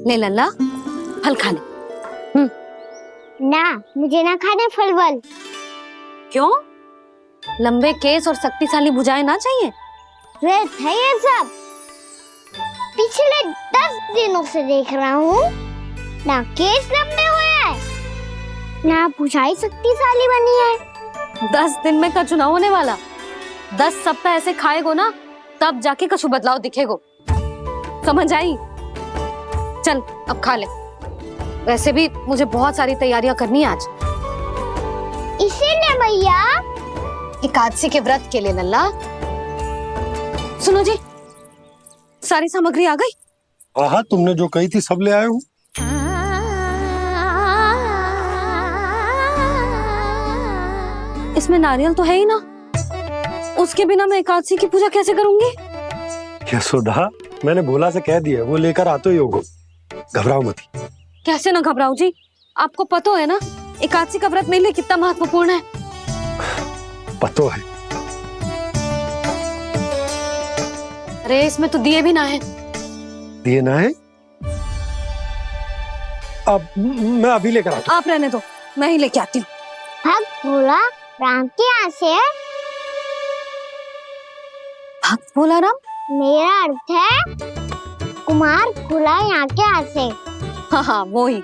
N: ले लल्ला, फल खा ले।
C: ना, मुझे ना खाने फल वल।
N: क्यों? लंबे केस और शक्तिशाली भुजाएं ना चाहिए?
C: व्यर्थ है ये सब। पिछले 10 दिनों से देख रहा हूँ, ना केस लंबे हुए हैं, ना भुजाएं शक्तिशाली बनी है।
N: 10 दिन में कछु ना होने वाला। 10 सप्ताह ऐसे खाएगो ना, तब जाके कछु बदलाव दिखेगो। समझ आई? चल अब खा ले। वैसे भी मुझे बहुत सारी तैयारियां करनी है आज।
C: इसीलिए भैया,
N: एकादशी के व्रत के लिए लल्ला। सुनो जी, सारी सामग्री आ गई?
K: हाँ, तुमने जो कही थी सब ले आए हूँ।
N: इसमें नारियल तो है ही ना, उसके बिना मैं एकादशी की पूजा कैसे करूंगी?
K: यशोदा, मैंने भोला से कह दिया, वो लेकर आते ही होगा, घबराओ मत।
N: कैसे ना घबराओ जी, आपको पता है ना एकादशी का व्रत मेरे लिए कितना महत्वपूर्ण है।
K: पता है।
N: अरे इसमें तो दिए भी ना है।
K: दिए ना है? अब मैं अभी लेकर आता हूँ।
N: आप रहने दो, मैं ही लेके आती हूँ।
C: भक्त भोला राम के यहाँ से है?
N: भक्त भोला राम?
C: मेरा अर्थ है कुमार भोला यहाँ के यहाँ से।
N: हाँ हाँ, वो ही।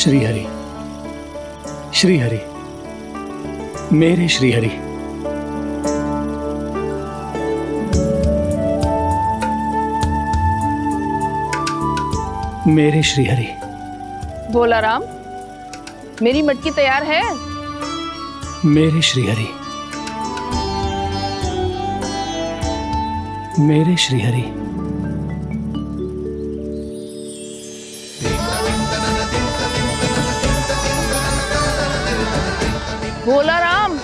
G: श्री हरि, श्री हरि, मेरे श्री हरि। मेरे श्री हरि।
J: भोला राम, मेरी मटकी तैयार है?
G: मेरे श्री हरि, मेरे श्री हरि।
J: भोला राम,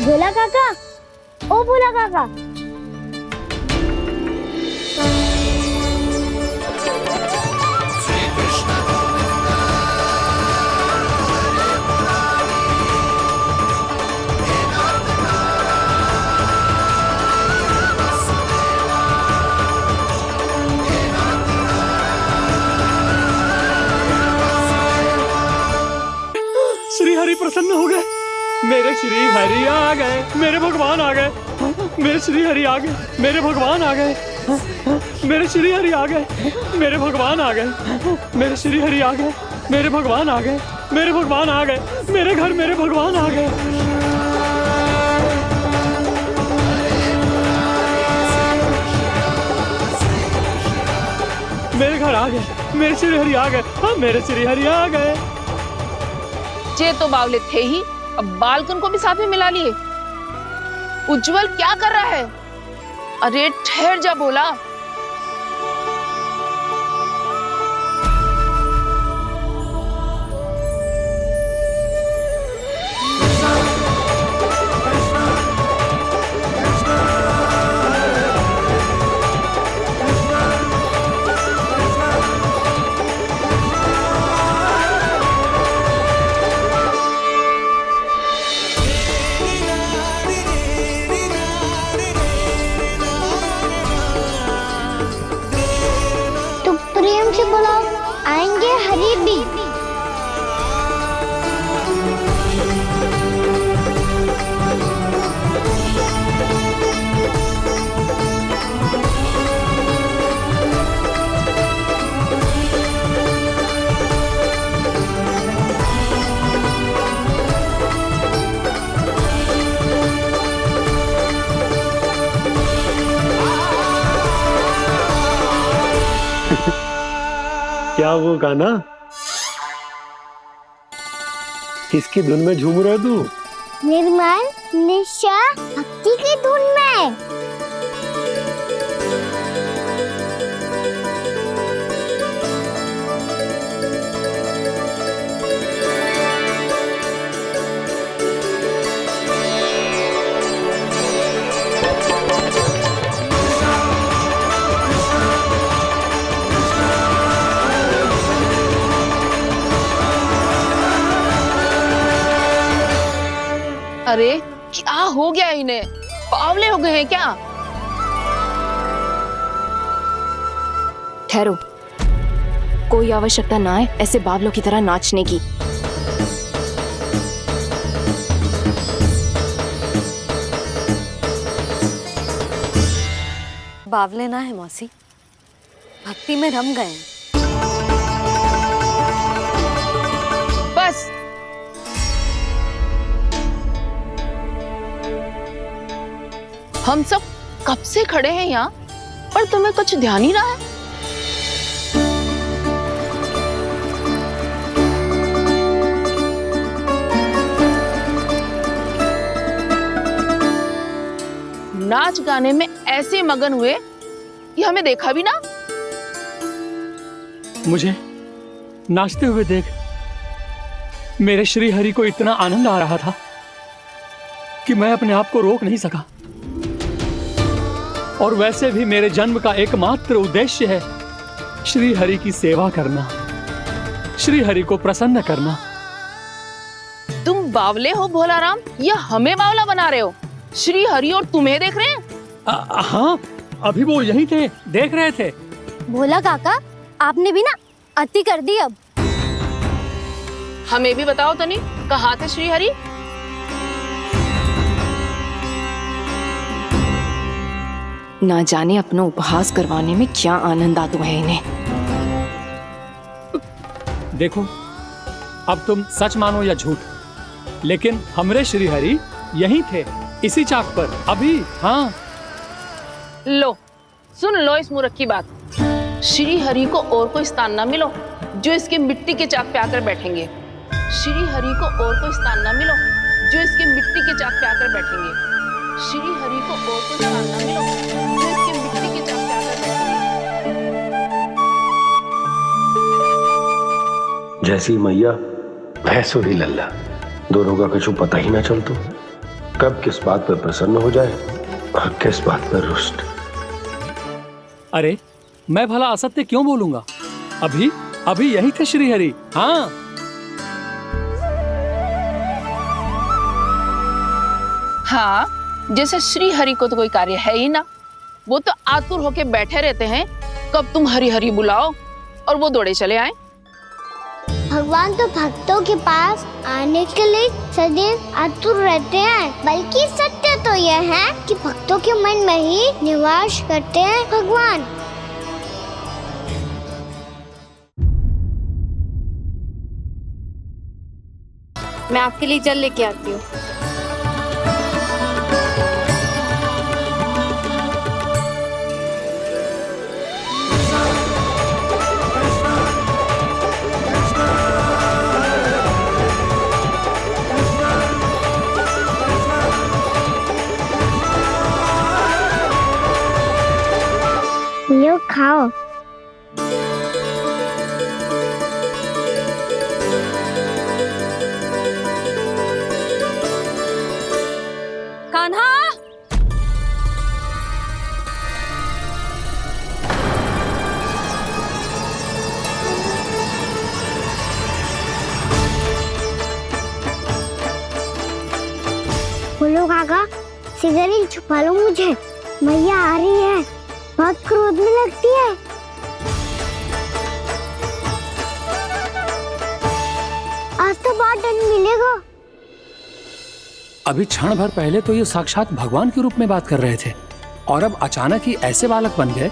C: भोला काका, ओ भोला काका।
G: श्री हरि प्रसन्न हो गए। मेरे श्री हरि आ गए, मेरे भगवान आ गए। मेरे श्री हरि आ गए, मेरे भगवान आ गए। मेरे श्री हरि आ गए, मेरे भगवान आ गए। मेरे श्री हरि आ गए, मेरे भगवान आ गए। मेरे भगवान आ गए, मेरे घर मेरे भगवान आ गए। मेरे घर आ गए, मेरे श्री हरि आ गए। हाँ, मेरे श्री हरि आ गए।
J: जे तो बावले थे ही, अब बालकन को भी साथ में मिला लिए। उज्जवल क्या कर रहा है? अरे ठहर जा भोला।
C: प्रेम से बुलाओ, आएंगे हरि भी।
K: क्या वो गाना? किसकी धुन में झूम रहा तू?
C: निर्मल निशा भक्ति की धुन में।
J: अरे क्या हो गया इन्हें? बावले हो गए हैं क्या?
R: ठहरो, कोई आवश्यकता ना है ऐसे बावलों की तरह नाचने की।
A: बावले ना है मौसी, भक्ति में रम गए।
J: बस हम सब कब से खड़े हैं यहाँ, पर तुम्हें कुछ ध्यान ही ना है। नाच गाने में ऐसे मगन हुए कि हमें देखा भी ना।
G: मुझे नाचते हुए देख मेरे श्री हरि को इतना आनंद आ रहा था कि मैं अपने आप को रोक नहीं सका। और वैसे भी मेरे जन्म का एकमात्र उद्देश्य है श्री हरि की सेवा करना, श्री हरि को प्रसन्न करना।
J: तुम बावले हो भोला राम, या हमें बावला बना रहे हो? श्री हरि और तुम्हें देख रहे हैं?
G: हाँ, अभी वो यहीं थे, देख रहे थे।
C: भोला काका, आपने भी ना अति कर दी। अब
J: हमें भी बताओ तनी, कहाँ थे श्री हरि?
R: ना जाने अपना उपहास करवाने में क्या आनंद आता है इन्हें।
G: देखो, अब तुम सच मानो या झूठ, लेकिन हमरे श्री हरि यहीं थे, इसी चाक पर अभी। हाँ,
J: लो सुन लो इस मूर्ख की बात। श्री हरि को और कोई स्थान ना मिलो जो इसके मिट्टी के चाक पे आकर बैठेंगे। श्री हरि को और कोई स्थान ना मिलो जो इसके मिट्टी के चाक पे आकर बैठेंगे। श्री हरि को और कोई स्थान ना मिलो जो इसके मिट्टी के चाक पे आकर बैठेंगे।
K: जैसी मैया वैसो ही लल्ला, दोनों का कुछ पता ही ना चलतो, कब किस बात पर प्रसन्न हो जाए और किस बात पर रुष्ट।
G: अरे मैं भला असत्य क्यों बोलूंगा? अभी अभी यही थे श्री हरि। हाँ,
J: हाँ, जैसे श्री हरि को तो कोई कार्य है ही ना, वो तो आतुर होके बैठे रहते हैं कब तुम हरि हरि बुलाओ और वो दौड़े चले आए।
C: भगवान तो भक्तों के पास आने के लिए सदैव आतुर रहते हैं, बल्कि सत्य तो यह है कि भक्तों के मन में ही निवास करते हैं भगवान।
S: मैं आपके लिए जल लेके आती हूँ।
C: लो खाओ।
A: कान्हा,
C: बोलो काका, सिगरेट छुपा लो मुझे, मैया आ रही है, बहुत क्रोध में लगती है। आज तो बहुत दंड मिलेगा।
G: अभी क्षण भर पहले तो ये साक्षात भगवान के रूप में बात कर रहे थे, और अब अचानक ही ऐसे बालक बन गए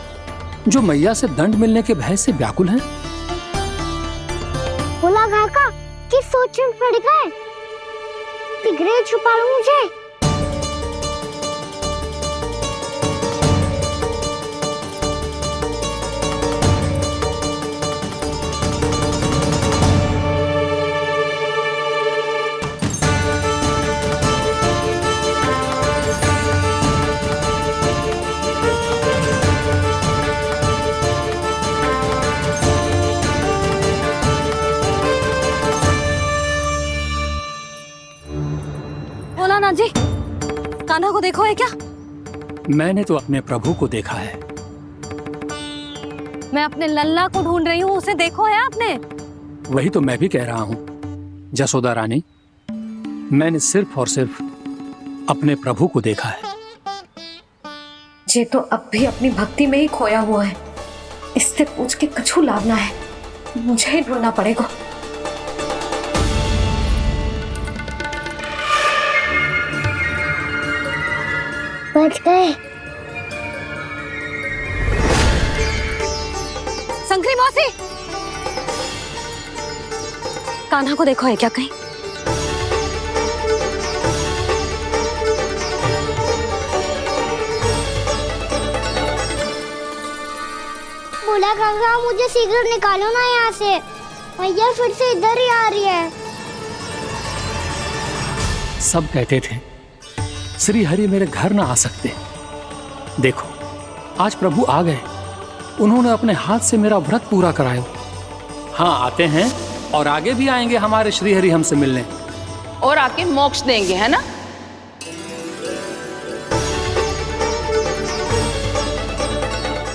G: जो मैया से दंड मिलने के भय से व्याकुल हैं।
C: बोला काका, किस सोच में पड़ गए? सिगरेट छुपा लो मुझे।
A: बोला ना जी, कान्हा को देखो है क्या?
G: मैंने तो अपने प्रभु को देखा है।
A: मैं अपने लल्ला को ढूंढ रही हूँ, उसे देखो है आपने?
G: वही तो मैं भी कह रहा हूँ जसोदा रानी, मैंने सिर्फ और सिर्फ अपने प्रभु को देखा है।
A: ये तो अब भी अपनी भक्ति में ही खोया हुआ है, इससे पूछ के कछु लाभ ना है, मुझे ही ढूंढना पड़ेगा।
C: बच गए।
A: संकरी मौसी, कान्हा को देखो है क्या कहीं?
C: बोला काका, मुझे सिगरेट निकालो ना यहाँ से, मैया फिर से इधर ही आ रही है।
G: सब कहते थे श्री हरि मेरे घर ना आ सकते। देखो आज प्रभु आ गए, उन्होंने अपने हाथ से मेरा व्रत पूरा कराया। हाँ, आते हैं और आगे भी आएंगे हमारे श्री हरि हमसे मिलने,
J: और आके मोक्ष देंगे, है ना?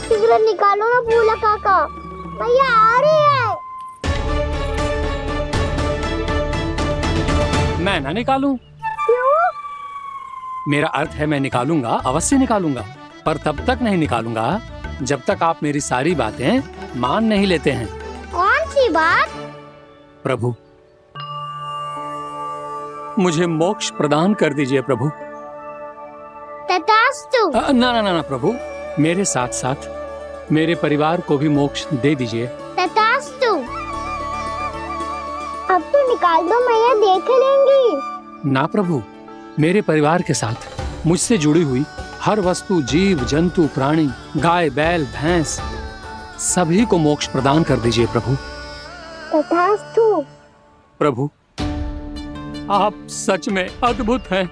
C: सिगरेट निकालो ना बोला काका, मैया आ रही है।
G: मैं ना निकालूं?
C: क्यों?
G: मेरा अर्थ है मैं निकालूंगा, अवश्य निकालूंगा, पर तब तक नहीं निकालूंगा जब तक आप मेरी सारी बातें मान नहीं लेते हैं।
C: कौन सी बात?
G: प्रभु, मुझे मोक्ष प्रदान कर दीजिए प्रभु।
C: तथास्तु।
G: ना ना ना ना प्रभु, मेरे साथ साथ मेरे परिवार को भी मोक्ष दे दीजिए।
C: तथास्तु। अब तो निकाल दो, मैया देख लेंगी।
G: ना प्रभु, मेरे परिवार के साथ मुझसे जुड़ी हुई हर वस्तु, जीव जंतु, प्राणी, गाय बैल भैंस, सभी को मोक्ष प्रदान कर दीजिए प्रभु।
C: तथास्तु।
G: प्रभु, आप सच में अद्भुत हैं।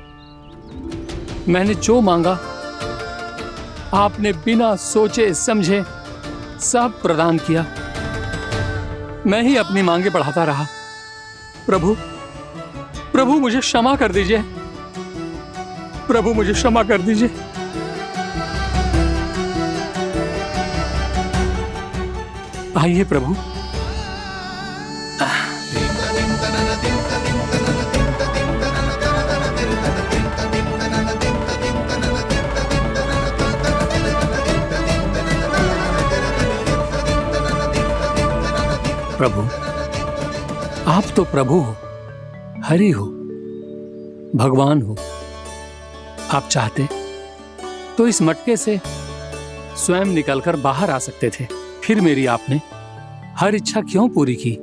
G: मैंने जो मांगा आपने बिना सोचे समझे सब प्रदान किया। मैं ही अपनी मांगे बढ़ाता रहा। प्रभु, प्रभु मुझे क्षमा कर दीजिए। प्रभु मुझे क्षमा कर दीजिए। आइए प्रभु। प्रभु, आप तो प्रभु हो, हरि हो, भगवान हो। आप चाहते तो इस मटके से स्वयं निकलकर बाहर आ सकते थे, फिर मेरी आपने हर इच्छा क्यों पूरी की?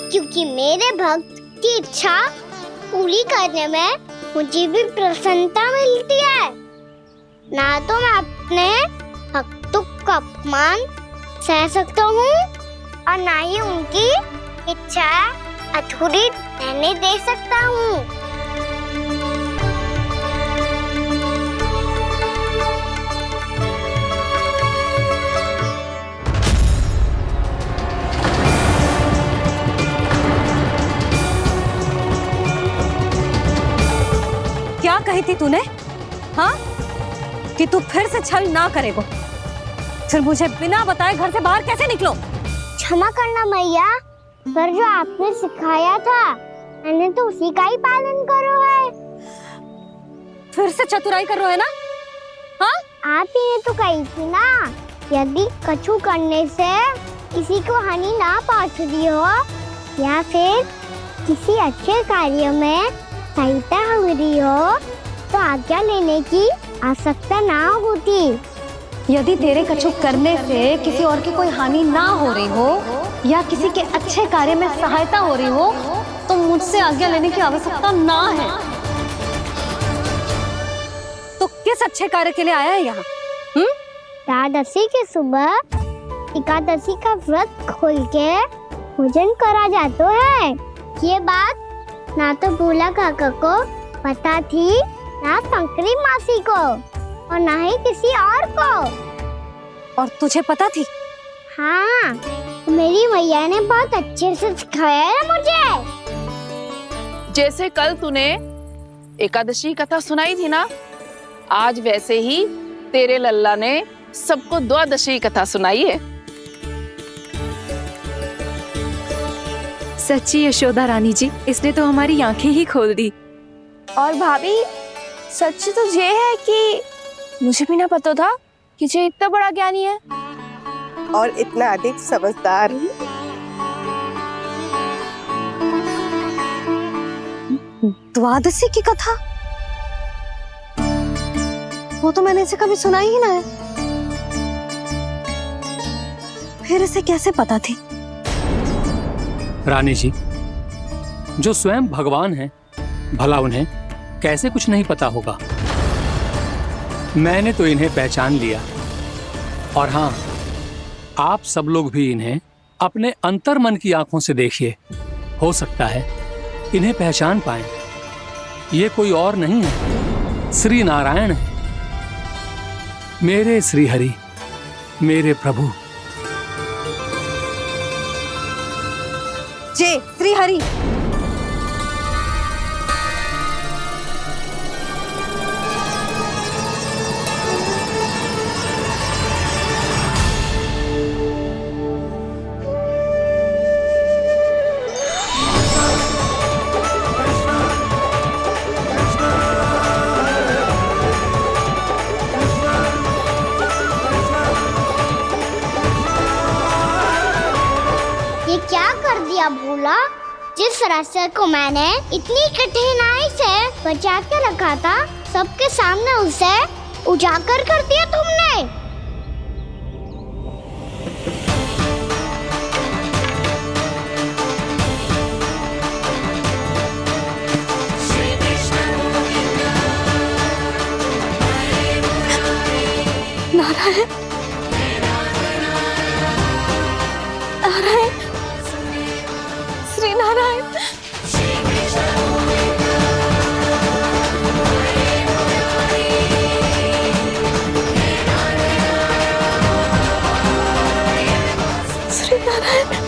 C: क्योंकि मेरे भक्त की इच्छा पूरी करने में मुझे भी प्रसन्नता मिलती है। ना तो मैं अपने भक्तों का अपमान सह सकता हूँ और ना ही उनकी इच्छा अधूरी रहने दे सकता हूँ।
A: क्या कही थी तूने? हाँ, कि तू फिर से छल ना करेगा। फिर मुझे बिना बताए घर से बाहर कैसे निकलो?
C: क्षमा करना मैया, पर जो आपने सिखाया था मैंने तो उसी का ही पालन करो है।
A: फिर से चतुराई कर रहे हो ना? हाँ?
C: आप ही ने तो कही थी ना, यदि कछु करने से किसी को हानि ना पहुंच रही हो या फिर किसी अच्छे कार्य में सहायता हो रही हो तो आज्ञा लेने की आवश्यकता ना होती।
A: यदि तेरे कछु करने से किसी और की कोई हानि ना हो रही हो या किसी के अच्छे कार्य में सहायता हो रही हो तो मुझसे आज्ञा लेने की आवश्यकता ना है। तो किस अच्छे कार्य के लिए आया है यहाँ?
C: द्वादशी के सुबह एकादशी का व्रत खोल के भोजन करा जाता है। ये बात ना तो भोला काका को पता थी, ना शंकरी मासी को और ना ही किसी और को।
A: और तुझे पता थी?
C: हाँ, मेरी मैया ने बहुत अच्छे से सिखाया है मुझे।
J: जैसे कल तूने एकादशी कथा सुनाई थी ना, आज वैसे ही तेरे लल्ला ने सबको द्वादशी कथा सुनाई है।
R: सच्ची यशोदा रानी जी, इसने तो हमारी आंखें ही खोल दी।
S: और भाभी, सच तो ये है कि मुझे भी ना पता था कि ये इतना बड़ा ज्ञानी है
T: और इतना अधिक समझदार।
A: द्वादशी की कथा? वो तो मैंने इसे कभी सुना ही ना है। फिर इसे कैसे पता थी?
G: रानी जी, जो स्वयं भगवान हैं, भला उन्हें कैसे कुछ नहीं पता होगा? मैंने तो इन्हें पहचान लिया। और हाँ, आप सब लोग भी इन्हें अपने अंतर्मन की आंखों से देखिए, हो सकता है इन्हें पहचान पाएं। ये कोई और नहीं है, श्री नारायण है, मेरे श्री हरि, मेरे प्रभु।
A: जय श्री हरि।
C: ये क्या कर दिया भोला? जिस रास्ते को मैंने इतनी कठिनाई से बचा के रखा था, सबके सामने उसे उजागर कर दिया तुमने।
A: नारायण नारायण श्री नारायण। श्री नारायण।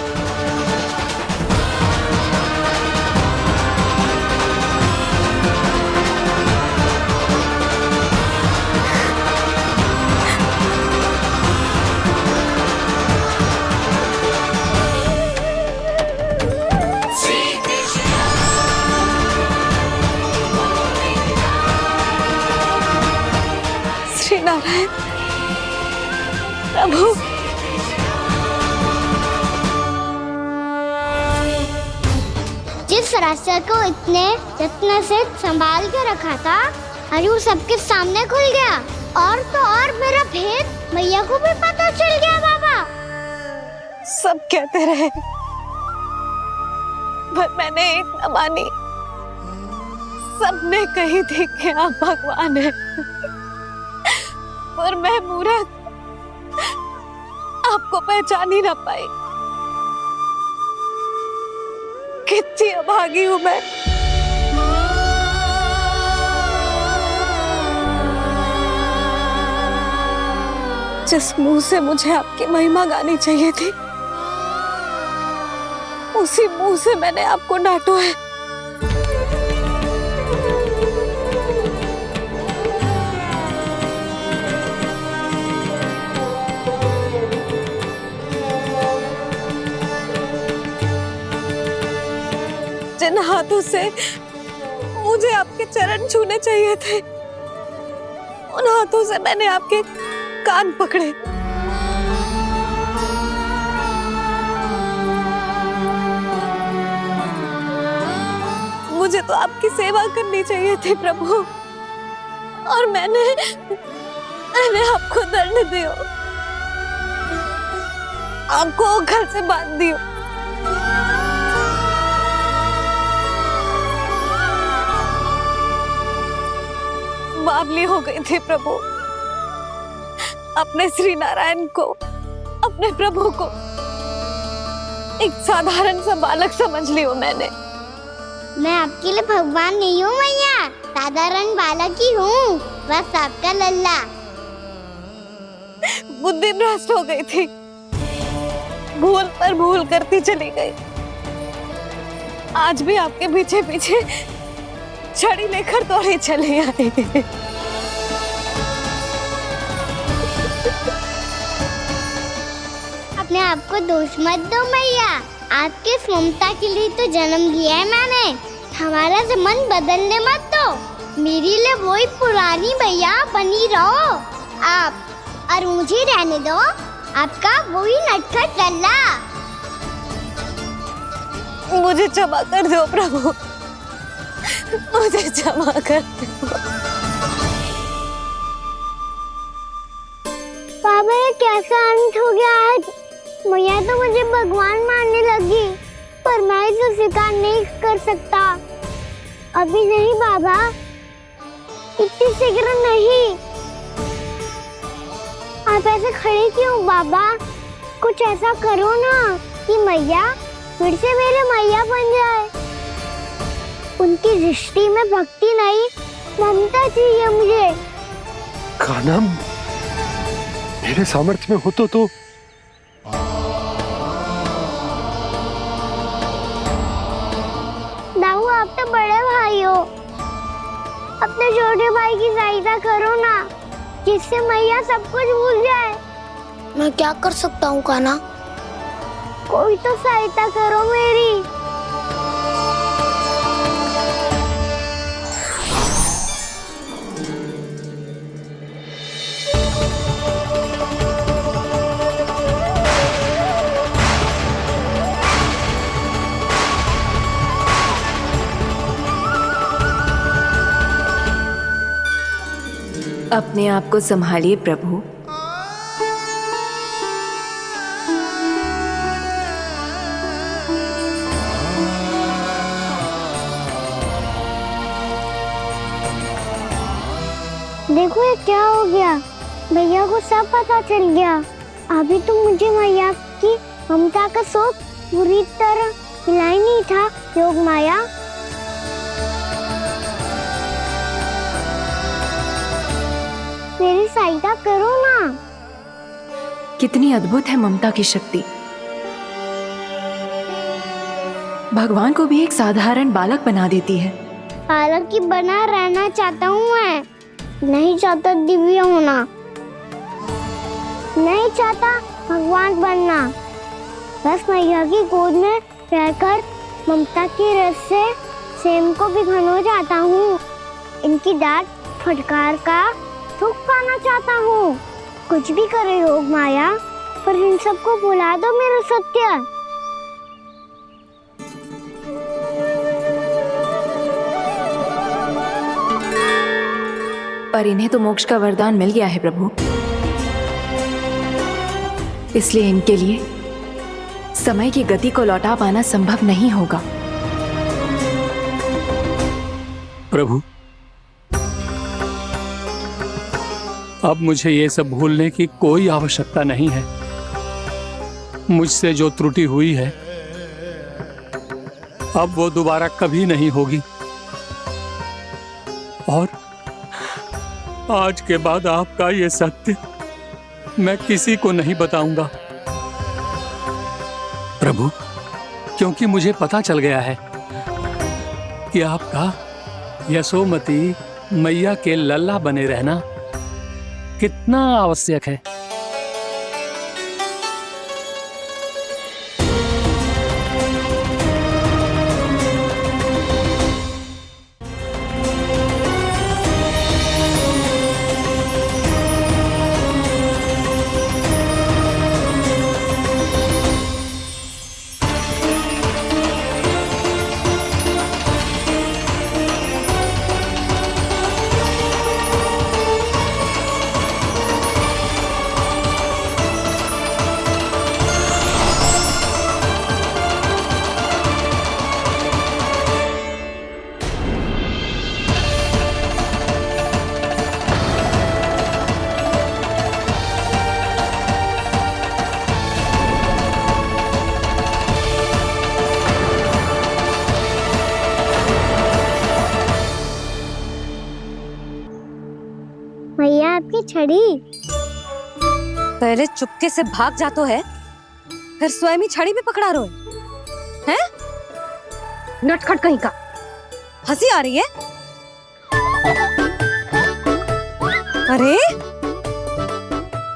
A: श्री नारायण प्रभु।
C: जिस रास्ते को इतने यत्न से संभाल के रखा था आज वो सबके सामने खुल गया। और तो और मेरा भेद मैया को भी पता चल गया बाबा।
A: सब कहते रहे पर मैंने एक न मानी। सबने कही थी कि आप भगवान हैं पर मैं मूर्ख आपको पहचान ही ना पाई। कितनी अभागी हूं मैं। जिस मुंह से मुझे आपकी महिमा गानी चाहिए थी उसी मुंह से मैंने आपको डांटा है। जिन हाथों से मुझे आपके चरण छूने चाहिए थे उन हाथों से मैंने आपके कान पकड़े। मुझे तो आपकी सेवा करनी चाहिए थी प्रभु और मैंने आपको दंड दियो, आपको घर से बांध दियो। बावली हो गई थी प्रभु। अपने श्री नारायण को, अपने प्रभु को एक साधारण सा बालक समझ लियो मैंने।
C: मैं आपके लिए भगवान नहीं हूँ मैया, साधारण बालक ही हूँ, बस आपका लल्ला।
A: बुद्धि भ्रष्ट हो गई थी, भूल पर भूल करती चली गई। आज भी आपके पीछे पीछे छड़ी लेकर दौड़े चले आए।
C: अपने आप को दोष मत दो मैया, आपके ममता के लिए तो जन्म लिया है मैंने। हमारा से मन बदलने मत दो, मेरे लिए वही पुरानी मैया बनी रहो आप, और मुझे रहने दो आपका वही नटखट लल्ला।
A: मुझे क्षमा कर दो प्रभु, मुझे क्षमा कर दो।
C: बाबा ये कैसा अंत हो गया आज? मैया तो मुझे भगवान मानने लगी, पर मैं इसे स्वीकार नहीं कर सकता। अभी नहीं बाबा, इतनी शीघ्र नहीं। आप ऐसे खड़े क्यों बाबा? कुछ ऐसा करो ना कि मैया फिर से मेरे मैया बन जाए। उनकी दृष्टि में भक्ति नहीं, ममता चाहिए मुझे।
E: कान्हा, मेरे सामर्थ्य में हो तो
C: दाऊ, आप तो बड़े भाई हो, अपने छोटे भाई की सहायता करो ना, जिससे मैया सब कुछ भूल जाए। मैं क्या कर सकता हूँ कान्हा? कोई तो सहायता करो मेरी।
R: अपने आप को संभालिए प्रभु।
C: देखो ये क्या हो गया, भैया को सब पता चल गया। अभी तो मुझे मैया की ममता का शौक पूरी तरह मिला ही नहीं था। योग माया, मेरी सहायता करो ना।
R: कितनी अद्भुत है ममता की शक्ति। भगवान को भी एक साधारण बालक बना देती है।
C: बालक की बना रहना चाहता हूँ मैं, नहीं चाहता दिव्य होना, नहीं चाहता भगवान बनना। बस मैया की गोद में रहकर ममता की रस से सेम को भी घन हो जाता हूँ। इनकी डांट फटकार का सुख पाना चाहता हूँ। कुछ भी करे योग माया, पर इन सबको भुला दो मेरा सत्य।
R: पर इन्हें तो मोक्ष का वरदान मिल गया है प्रभु, इसलिए इनके लिए समय की गति को लौटा पाना संभव नहीं होगा।
G: प्रभु, अब मुझे ये सब भूलने की कोई आवश्यकता नहीं है। मुझसे जो त्रुटि हुई है अब वो दोबारा कभी नहीं होगी, और आज के बाद आपका ये सत्य मैं किसी को नहीं बताऊंगा प्रभु, क्योंकि मुझे पता चल गया है कि आपका यशोमती मैया के लल्ला बने रहना कितना आवश्यक है।
C: मैया आपकी छड़ी।
A: पहले चुपके से भाग जातो है, फिर स्वयं ही छड़ी भी पकड़ा रहे हैं? नटखट कहीं का। हंसी आ रही है? अरे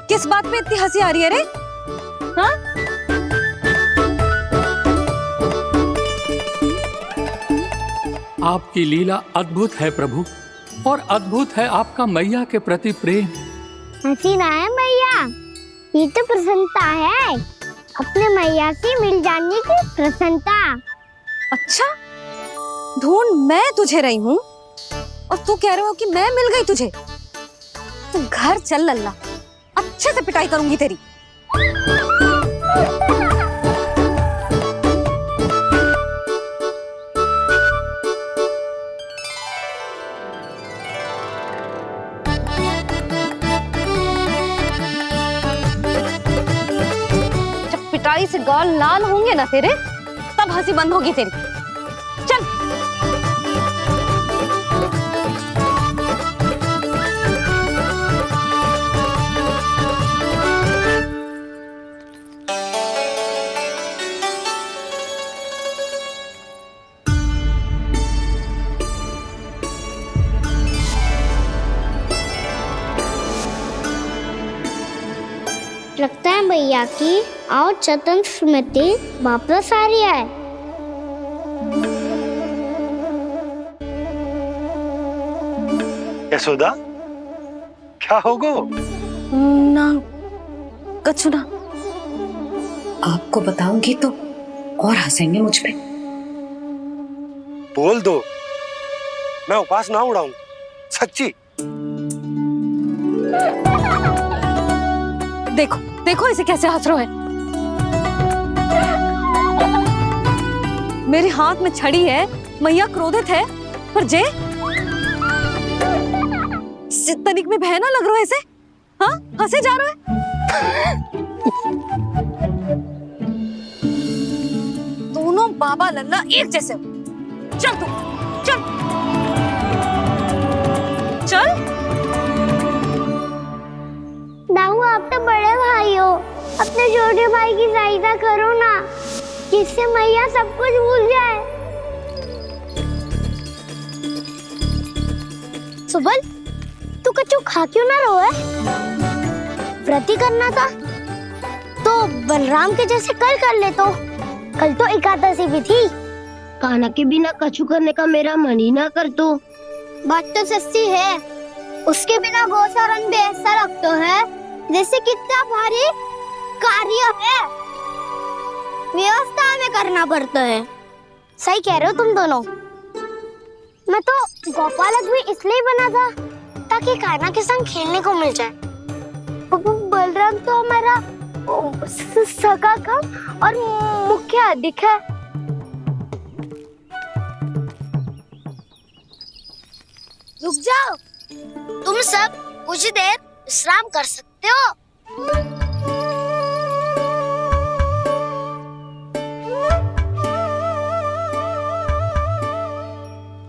A: किस बात पे इतनी हंसी आ रही है रे? हाँ?
G: आपकी लीला अद्भुत है प्रभु, और अद्भुत है आपका मैया के प्रति प्रेम।
C: हंसी ना है मैया, ये तो प्रसन्नता है, अपने मैया से मिल जाने की प्रसन्नता।
A: अच्छा, ढूंढ मैं तुझे रही हूँ और तू कह रहे हो कि मैं मिल गई तुझे? तू घर चल लल्ला, अच्छे से पिटाई करूंगी तेरी। पिटाई से गाल लाल होंगे ना तेरे, तब हंसी बंद होगी तेरी। चल।
C: लगता है भैया की और चतन स्मृति वापस आ रही है।
P: यशोदा, क्या होगो?
A: ना कछु ना। आपको बताऊंगी तो और हंसेंगे मुझ पे।
P: बोल दो, मैं उपवास ना उड़ाऊं, सच्ची।
A: देखो देखो इसे कैसे हंस रहा है। मेरे हाथ में छड़ी है, मैया क्रोधित है, पर जे तनिक में भय ना लग रहा है इसे? हाँ हंसे जा रहे हो? दोनों बाबा लल्ला एक जैसे हो। चल तू चल चल।
C: दाऊ आप तो बड़े भाई हो, अपने छोटे भाई की सहायता करो ना, जिससे मैया सब कुछ भूल जाए। सुबल, तू कच्चू खा क्यों ना रहो है? व्रती करना था तो बलराम के जैसे कल कर ले। तो कल तो एकादशी भी थी। कान्हा के बिना कछु करने का मेरा मन ही ना कर। तो बात तो सच्ची है, उसके बिना गोचारण भी ऐसा लगता है जैसे कितना भारी कार्य है, व्यवस्था में करना पड़ता है। सही कह रहे हो तुम दोनों। मैं तो गोपालक भी इसलिए बना था ताकि कान्हा के संग खेलने को मिल जाए। बलराम तो हमारा सगा कम और मुख्य अधिक है। रुक जाओ, तुम सब कुछ देर विश्राम कर सकते हो।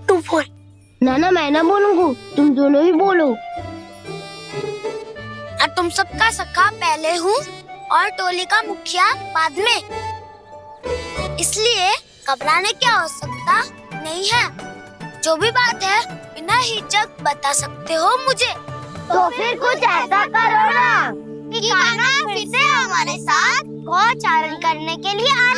C: तू बोल। ना मैं ना बोलूंगा, तुम दोनों ही बोलो। और तुम सबका सखा पहले हूँ और टोली का मुखिया बाद में, इसलिए घबराने की आवश्यकता नहीं है। जो भी बात है बिना हिचक बता सकते हो मुझे। तो फिर कुछ ऐसा करो ना कि कान्हा फिर से हमारे साथ गोचारण करने के लिए आ